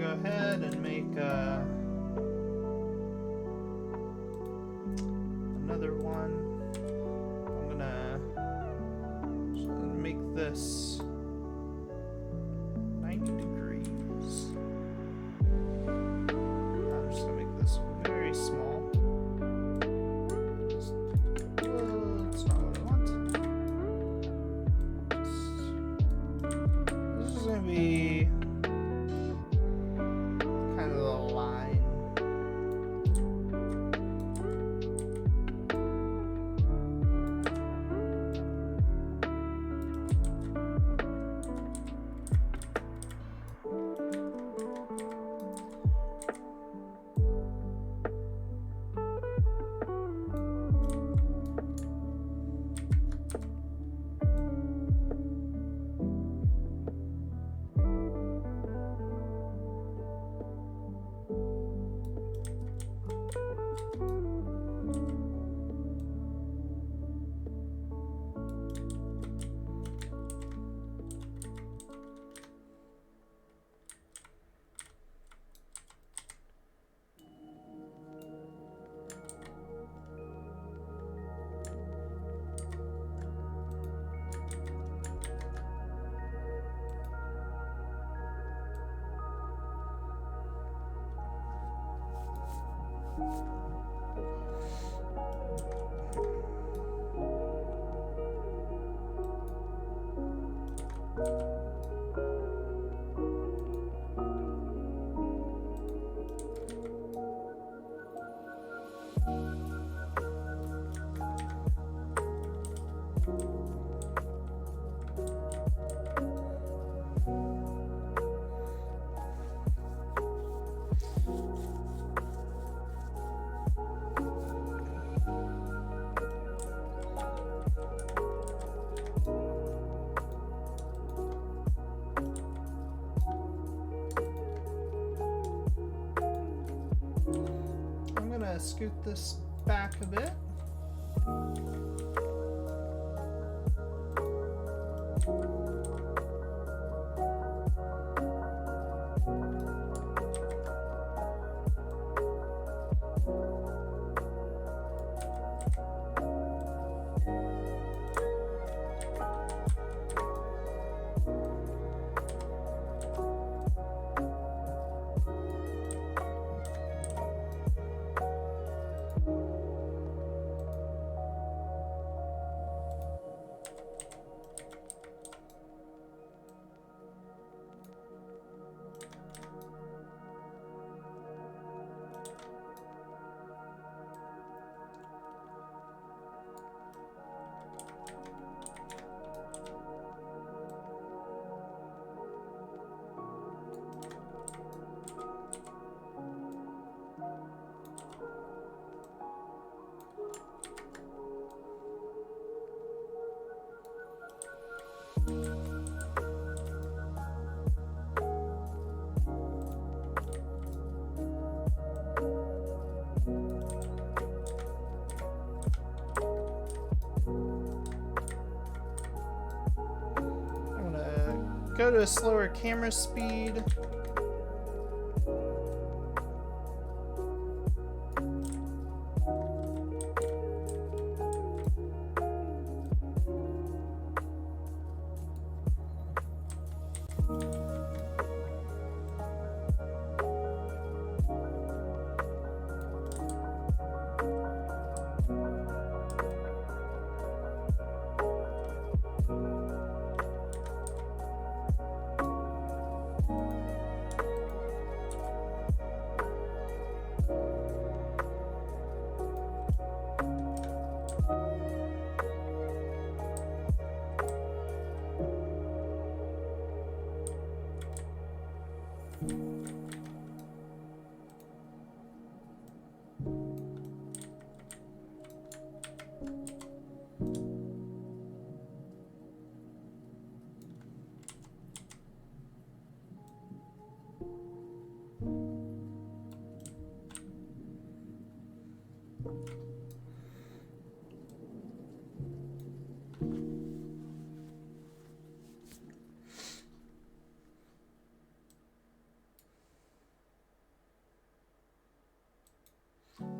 ahead and make another one. I'm just gonna make this 90 degrees. I'm just gonna make this very small. It's not what I want. This is gonna be scoot this back a bit. Go to a slower camera speed.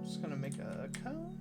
Just gonna make a cone.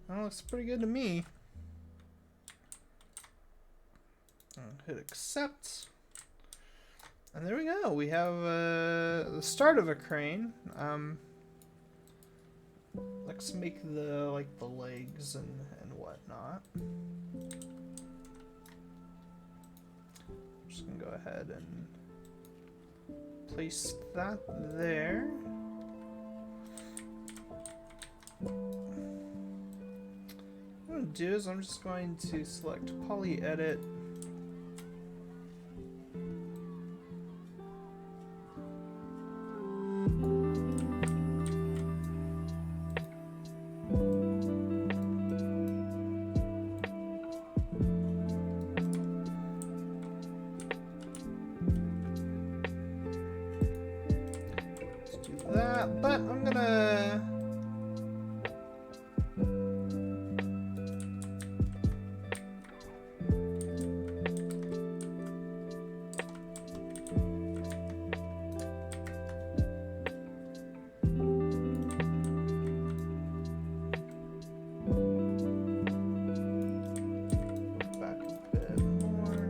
That looks pretty good to me. I'll hit accept. And there we go. We have the start of a crane. Let's make the legs and whatnot. I'm just gonna go ahead and place that there. What I'm going to do is I'm just going to select poly edit. That, but I'm gonna back a bit more.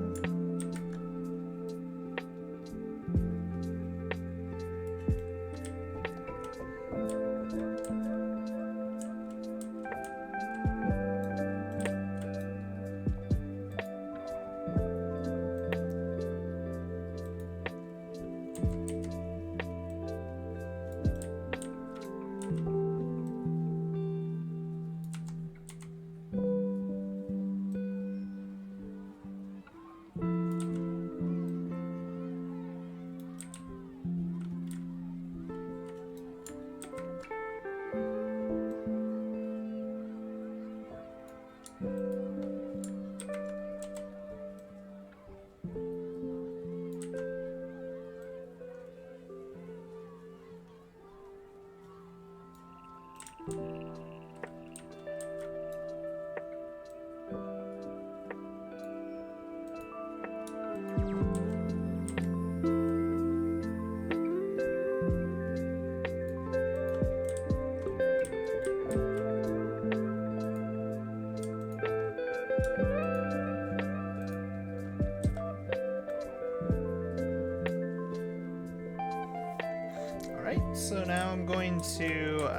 Alright, so now I'm going to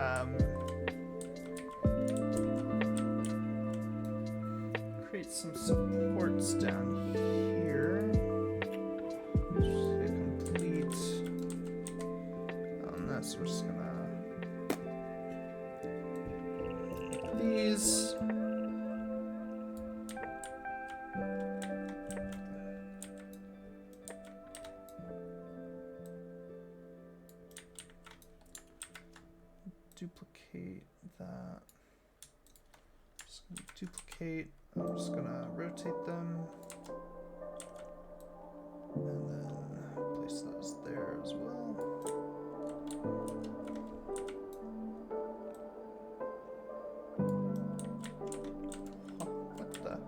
create some supports down here. Just hit complete. And that's, we're just gonna these. Duplicate that. Just gonna duplicate. I'm just gonna rotate them. And then place those there as well. Oh, what the?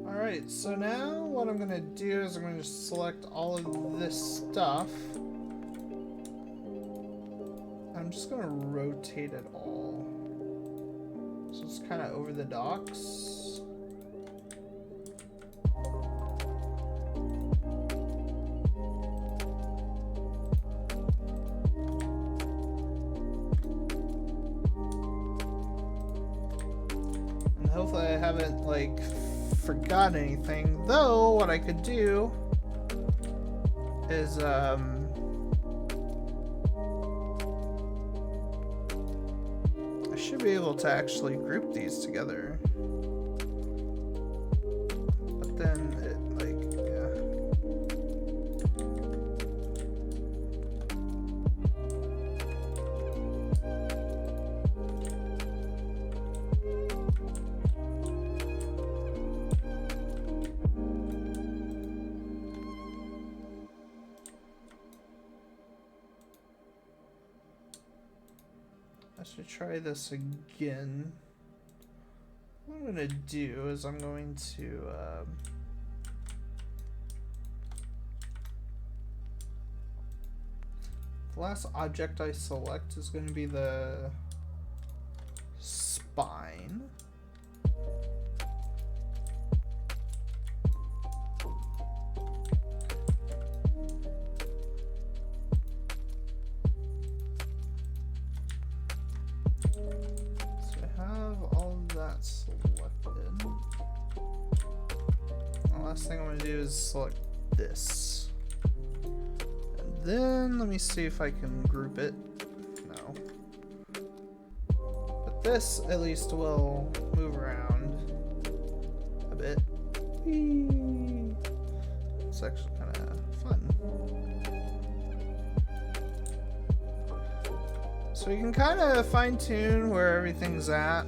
Alright, so now what I'm going to do is I'm going to select all of this stuff. I'm just going to rotate it all. So it's kind of over the docks. And hopefully I haven't, like, forgot anything, though what I could do is I should be able to actually group these together, but then it, like, yeah. I should try this again. What I'm gonna do is I'm going to the last object I select is going to be the spine. Selected. The last thing I'm going to do is select this. And then let me see if I can group it. No. But this at least will move around a bit. Whee! It's actually kind of fun. So you can kind of fine tune where everything's at.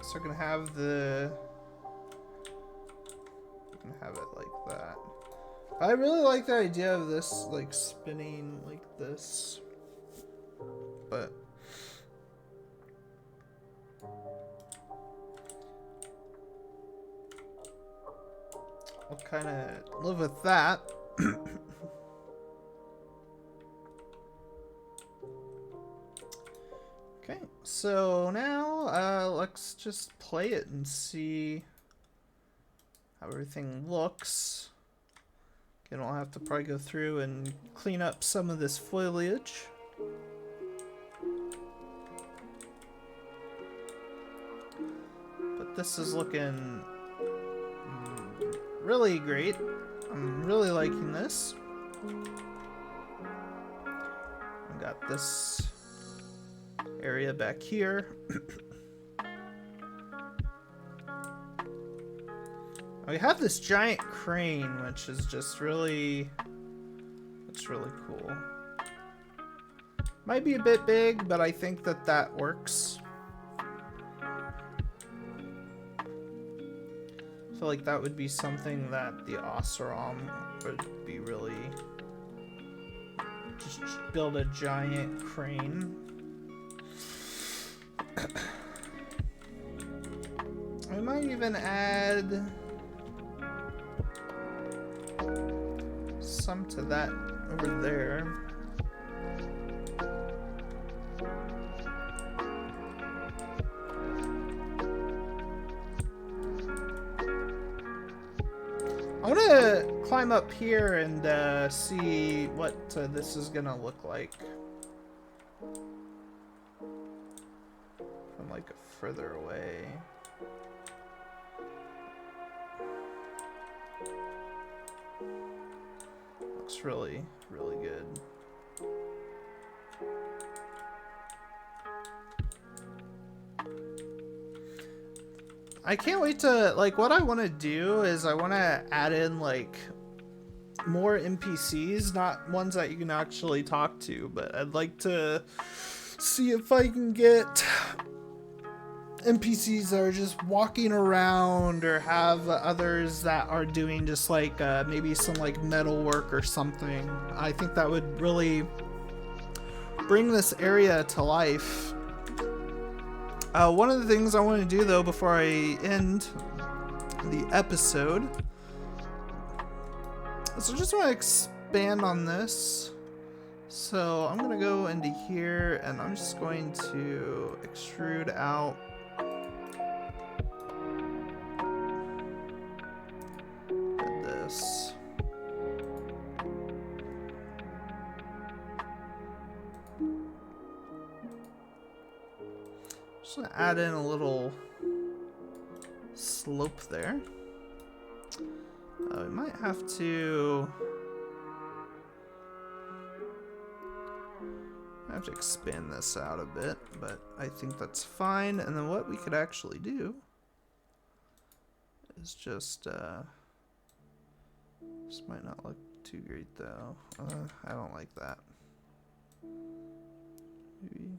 So we're gonna have it like that. I really like the idea of this like spinning like this, but we'll kind of live with that. Okay, so now let's just play it and see how everything looks. Again, we'll have to probably go through and clean up some of this foliage. But this is looking really great. I'm really liking this. I got this area back here. We have this giant crane, which is just really, it's really cool. Might be a bit big, but I think that that works. I feel like that would be something that the Oseram would be really, just build a giant crane. I might even add some to that over there. I want to climb up here and see what this is gonna look like from like further away. Looks really, really good. I can't wait to, like, what I want to do is I want to add in, like, more NPCs, not ones that you can actually talk to, but I'd like to see if I can get NPCs that are just walking around, or have others that are doing just like maybe some like metal work or something. I think that would really bring this area to life. One of the things I want to do though before I end the episode is I just want to expand on this. So I'm gonna go into here and I'm just going to extrude out this. Just gonna add in a little slope there. We might have to expand this out a bit, but I think that's fine. And then what we could actually do is just this might not look too great though. I don't like that. Maybe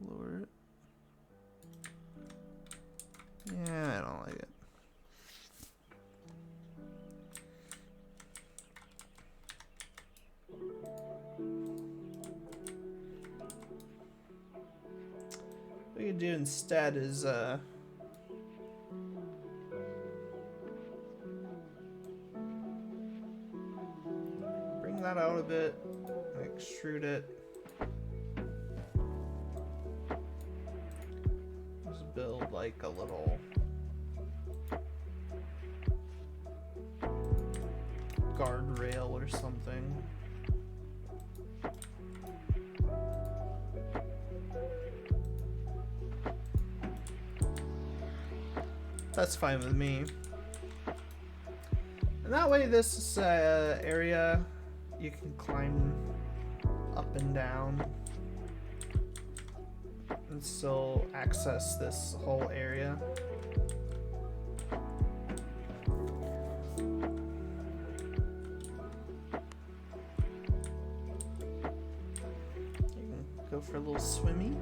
lower it. Yeah, I don't like it. What we could do instead is bring that out a bit, extrude it. Just build like a little guardrail or something. That's fine with me. And that way this area you can climb up and down and still access this whole area. You can go for a little swimmy.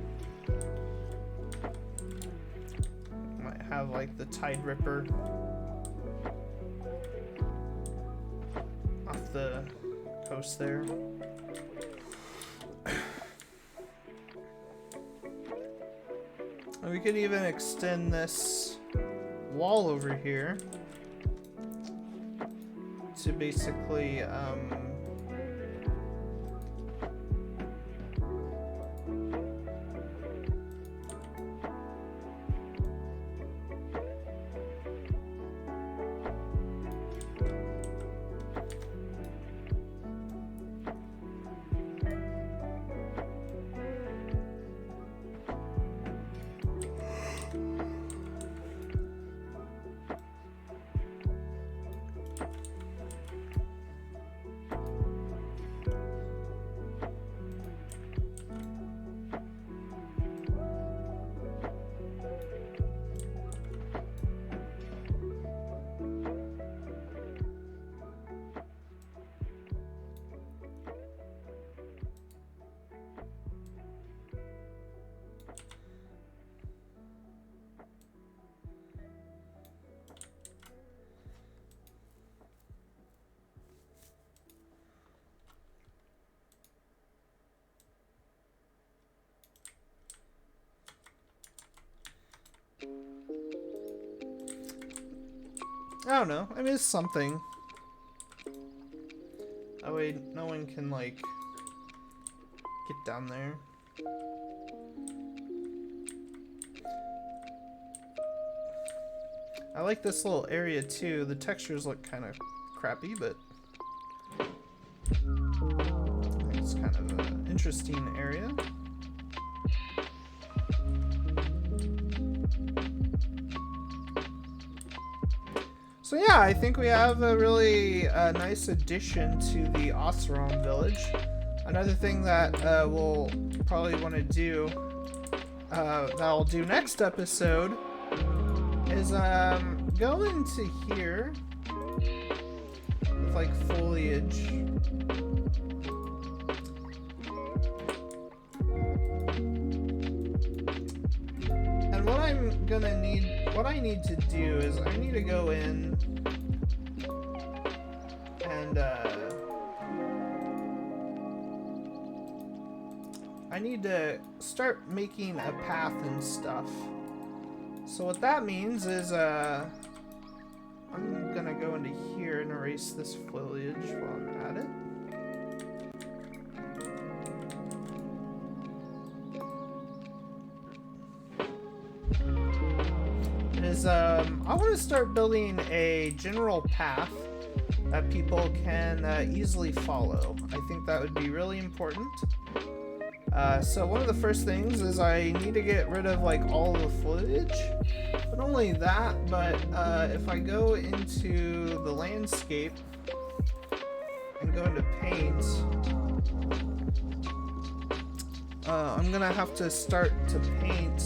Might have like the Tide Ripper off the coast there. And we could even extend this wall over here to basically I don't know. I mean, it's something. Oh wait, no one can like get down there. I like this little area too. The textures look kind of crappy, but I think it's kind of an interesting area. So yeah, I think we have a really nice addition to the Oseram village. Another thing that we'll probably want to do, that I'll do next episode, is go into here with like foliage. And what I need to do is I need to go in and I need to start making a path and stuff. So what that means is I'm gonna go into here and erase this foliage while I'm at it. I want to start building a general path that people can easily follow. I think that would be really important. So one of the first things is I need to get rid of like all the foliage. Not only that, but if I go into the landscape and go into paint, I'm gonna have to start to paint,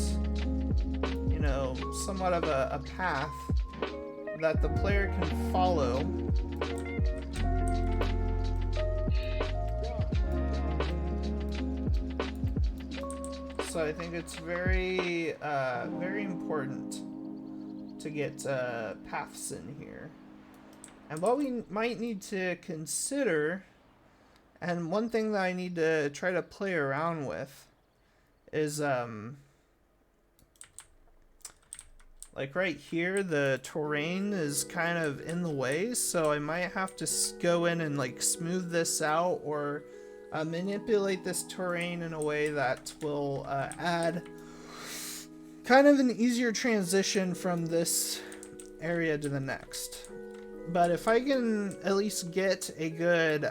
you know, somewhat of a path that the player can follow. So I think it's very, very important to get paths in here. And what we might need to consider, and one thing that I need to try to play around with, is like right here, the terrain is kind of in the way, so I might have to go in and like smooth this out, or manipulate this terrain in a way that will add kind of an easier transition from this area to the next. But if I can at least get a good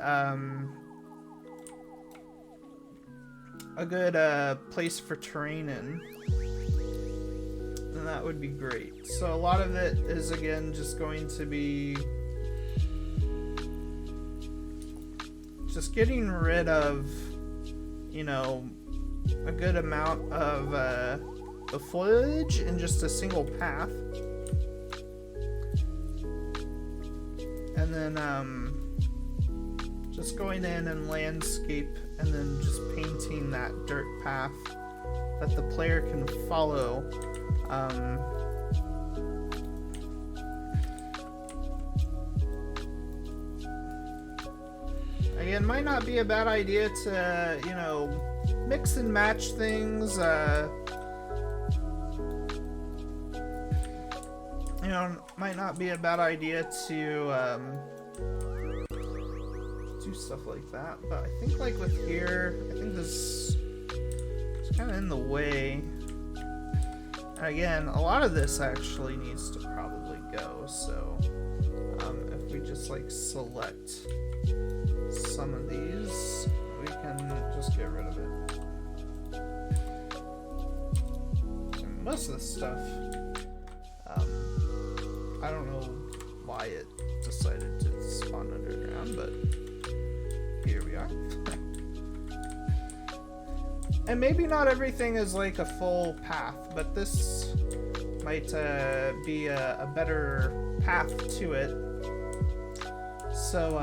place for terrain in, then that would be great. So a lot of it is again just going to be just getting rid of, you know, a good amount of the foliage in just a single path. And then just going in and landscape and then just painting that dirt path that the player can follow. Again, might not be a bad idea to, you know, mix and match things. You know, might not be a bad idea to do stuff like that. But I think like with here, I think this is kind of in the way. And again, a lot of this actually needs to probably go. So if we just like select some of these, we can just get rid of it. So most of this stuff, I don't know why it decided to spawn underground, but here we are. And maybe not everything is like a full path, but this might be a better path to it. So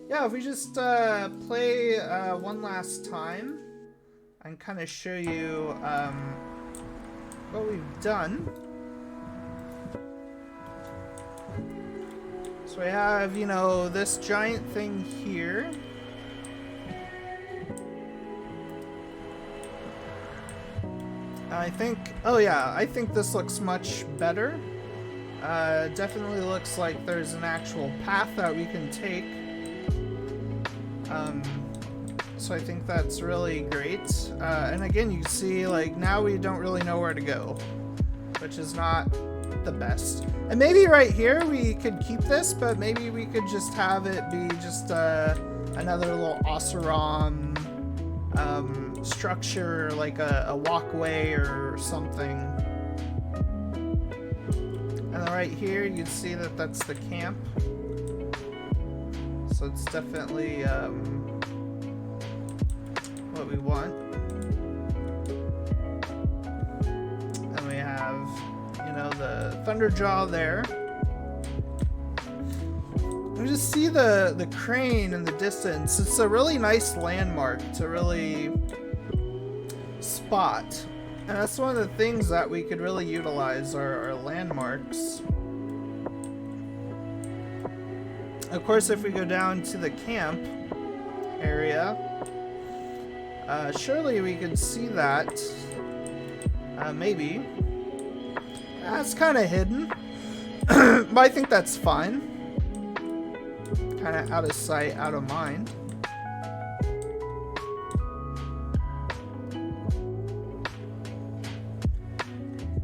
yeah, if we just play one last time and kind of show you what we've done. So we have, you know, this giant thing here. I think, oh yeah, I think this looks much better. Definitely looks like there's an actual path that we can take. So I think that's really great. And again, you see, like, now we don't really know where to go, which is not the best. And maybe right here we could keep this, but maybe we could just have it be just another little Oseram structure, like a walkway or something. And then right here you'd see that that's the camp. So it's definitely what we want. And we have, you know, the Thunderjaw there. You just see the crane in the distance. It's a really nice landmark to really spot. And that's one of the things that we could really utilize, our landmarks. Of course, if we go down to the camp area, surely we could see that. Maybe. That's kind of hidden. But I think that's fine. Kind of out of sight, out of mind.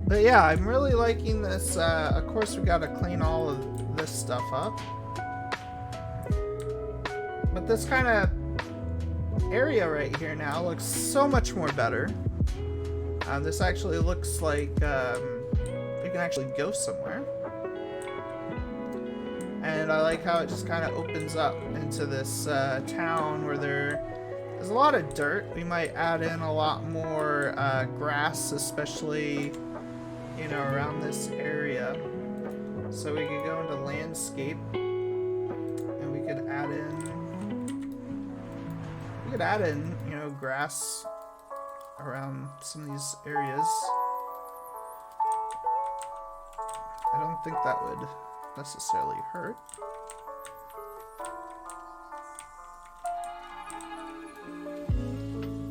But yeah, I'm really liking this. Of course, we got to clean all of this stuff up. But this kind of area right here now looks so much more better. This actually looks like you can actually go somewhere. And I like how it just kind of opens up into this town where there's a lot of dirt. We might add in a lot more grass, especially, you know, around this area. So we could go into landscape and we could add in, you know, grass around some of these areas. I don't think that would necessarily hurt.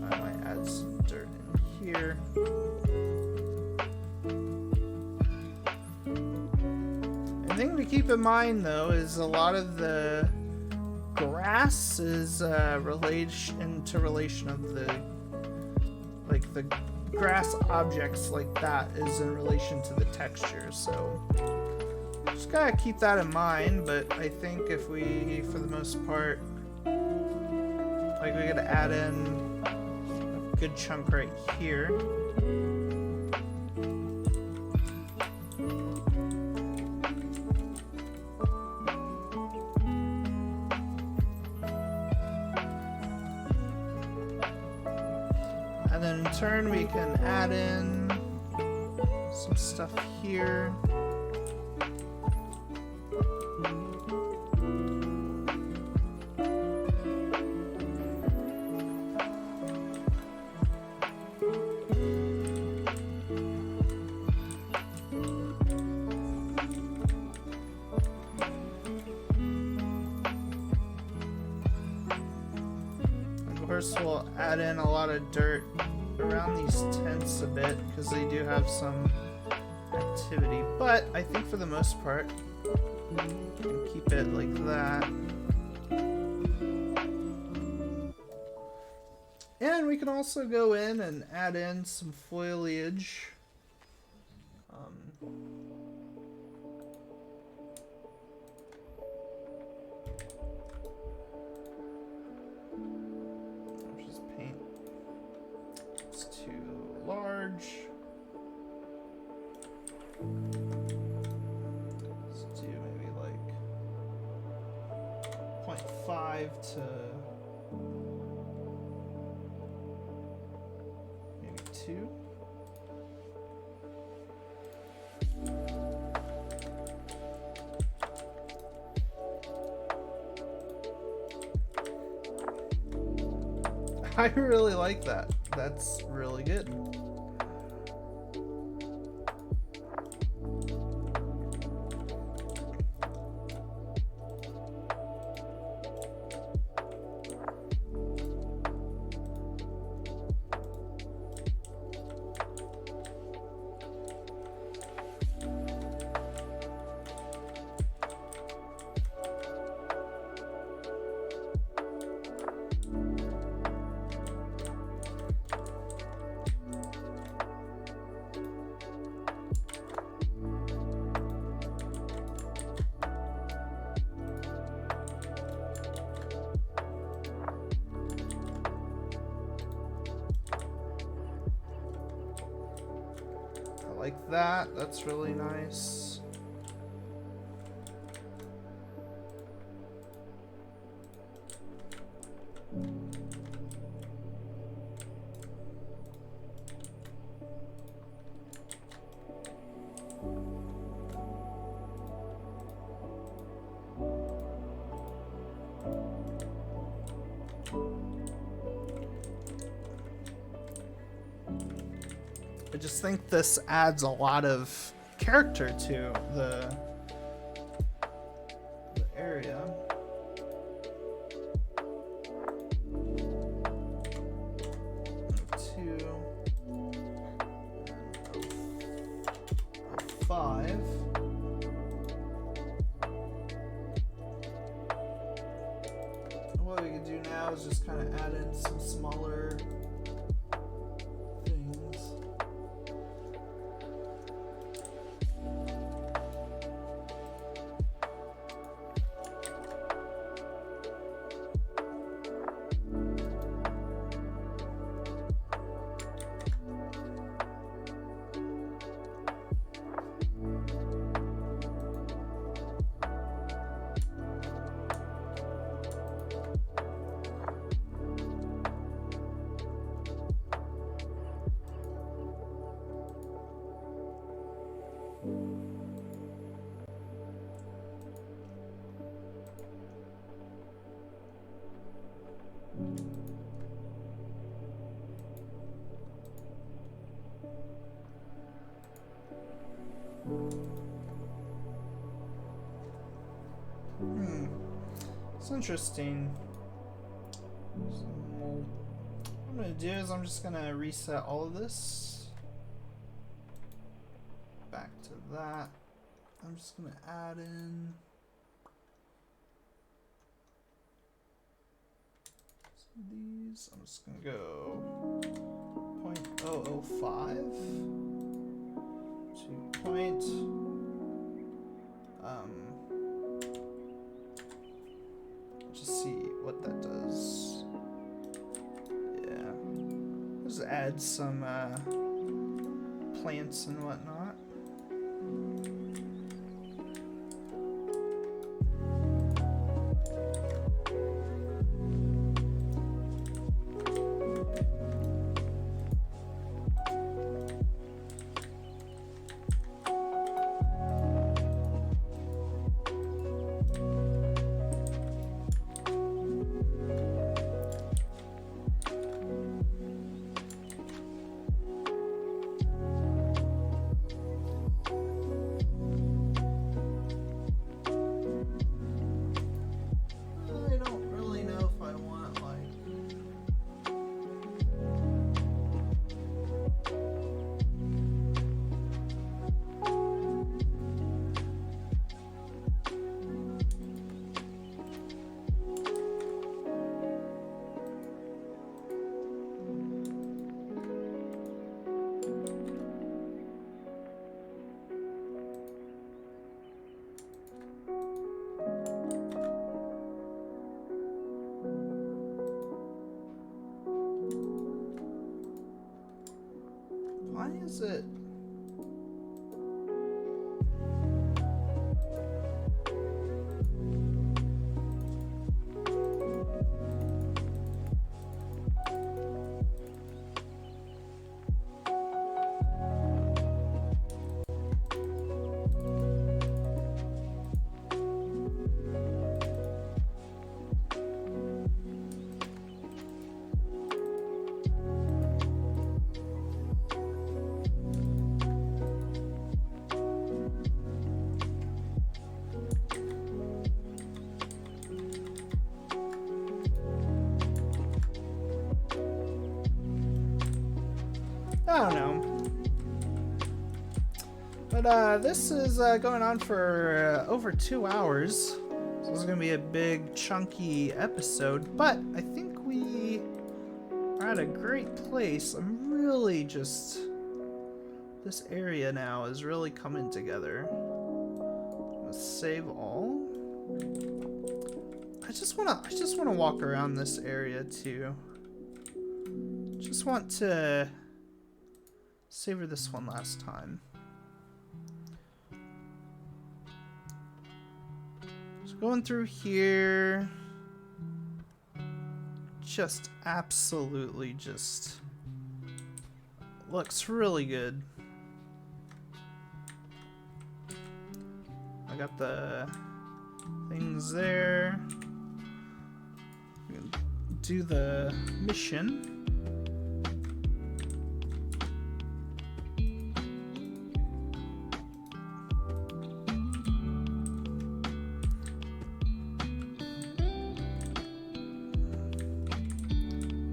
I might add some dirt in here. The thing to keep in mind though is a lot of the grass is relation of the, like, the grass objects like that is in relation to the texture, so just gotta keep that in mind. But I think if we, for the most part, like, we gotta add in a good chunk right here. And then in turn we can add in some stuff here. Of course, we'll add in a lot of dirt around these tents a bit because they do have some activity, but I think for the most part And keep it like that. And we can also go in and add in some foliage. Just paint. It's too large. Let's do maybe like 0.5 to maybe 2. I really like that. That's really good. Like that. That's really nice. I just think this adds a lot of character to the area. Five. What we can do now is just kind of add in some smaller things. It's interesting. So, what I'm gonna do is I'm just gonna reset all of this back to that. I'm just gonna add in these. I'm just gonna go 0.005 to point. Just see what that does. Yeah, just add some plants and whatnot. Why is it? I don't know. But this is going on for over 2 hours. So this is going to be a big, chunky episode. But I think we are at a great place. I'm really just... This area now is really coming together. Let's save all. I just wanna walk around this area too. Just want to savor this one last time. So going through here, just absolutely just looks really good. I got the things there. We can do the mission.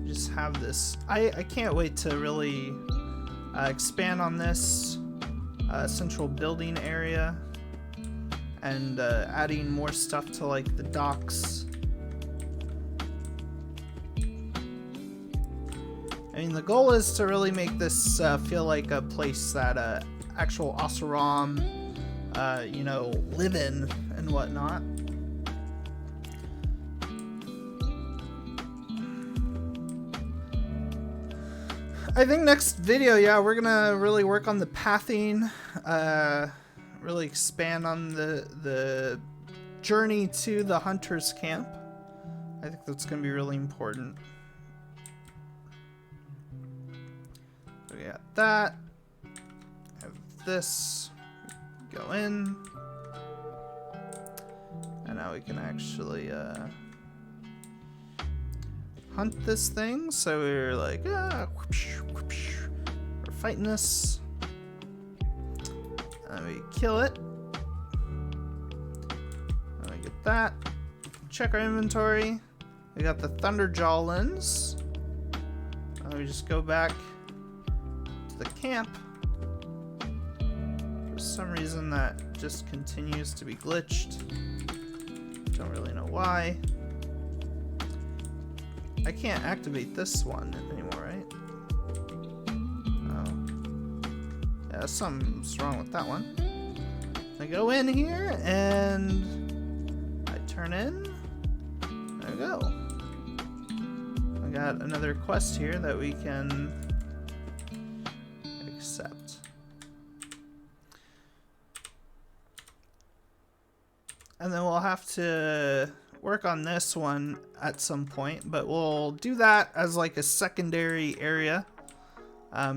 Just have this. I can't wait to really expand on this central building area. And adding more stuff to like the docks. I mean, the goal is to really make this feel like a place that actual Oseram, you know, live in and whatnot. I think next video, yeah, we're gonna really work on the pathing. Really expand on the journey to the hunter's camp. I think that's going to be really important. So we got that. Have this. Go in. And now we can actually hunt this thing. So we're like, whoopsh, whoopsh. We're fighting this. And we kill it. And we get that. Check our inventory. We got the Thunderjaw lens. And we just go back to the camp. For some reason that just continues to be glitched. Don't really know why. I can't activate this one anymore, right? Yeah, something's wrong with that one. I go in here and I turn in. There we go. I got another quest here that we can accept. And then we'll have to work on this one at some point, but we'll do that as like a secondary area.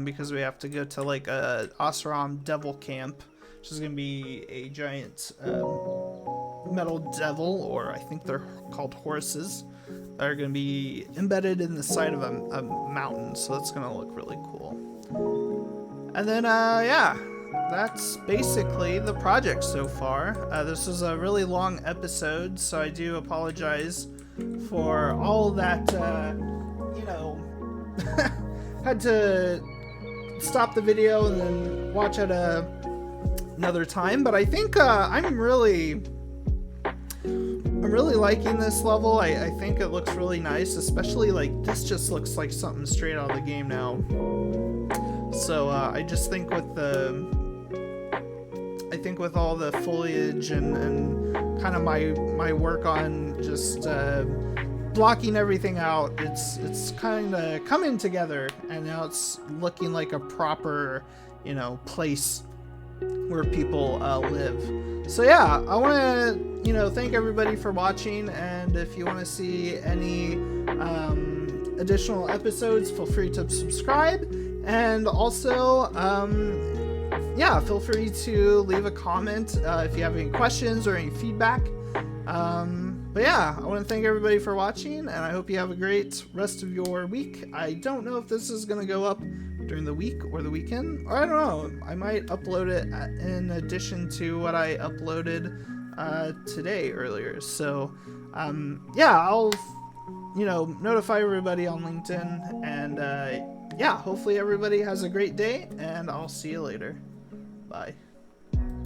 Because we have to go to like a Oseram devil camp, which is going to be a giant metal devil, or I think they're called horses, that are going to be embedded in the side of a mountain, so that's going to look really cool. And then, yeah, that's basically the project so far. This was a really long episode, so I do apologize for all that, you know... had to stop the video and then watch at another time, but I think I'm really liking this level. I think it looks really nice, especially like this just looks like something straight out of the game now. So I just think with all the foliage and kind of my work on just blocking everything out, it's kind of coming together, and now it's looking like a proper, you know, place where people live. So yeah, I want to, you know, thank everybody for watching, and if you want to see any additional episodes, feel free to subscribe, and also yeah, feel free to leave a comment if you have any questions or any feedback. But yeah, I want to thank everybody for watching, and I hope you have a great rest of your week. I don't know if this is going to go up during the week or the weekend, or I don't know. I might upload it in addition to what I uploaded today earlier. So yeah, I'll, you know, notify everybody on LinkedIn, and yeah, hopefully everybody has a great day, and I'll see you later. Bye.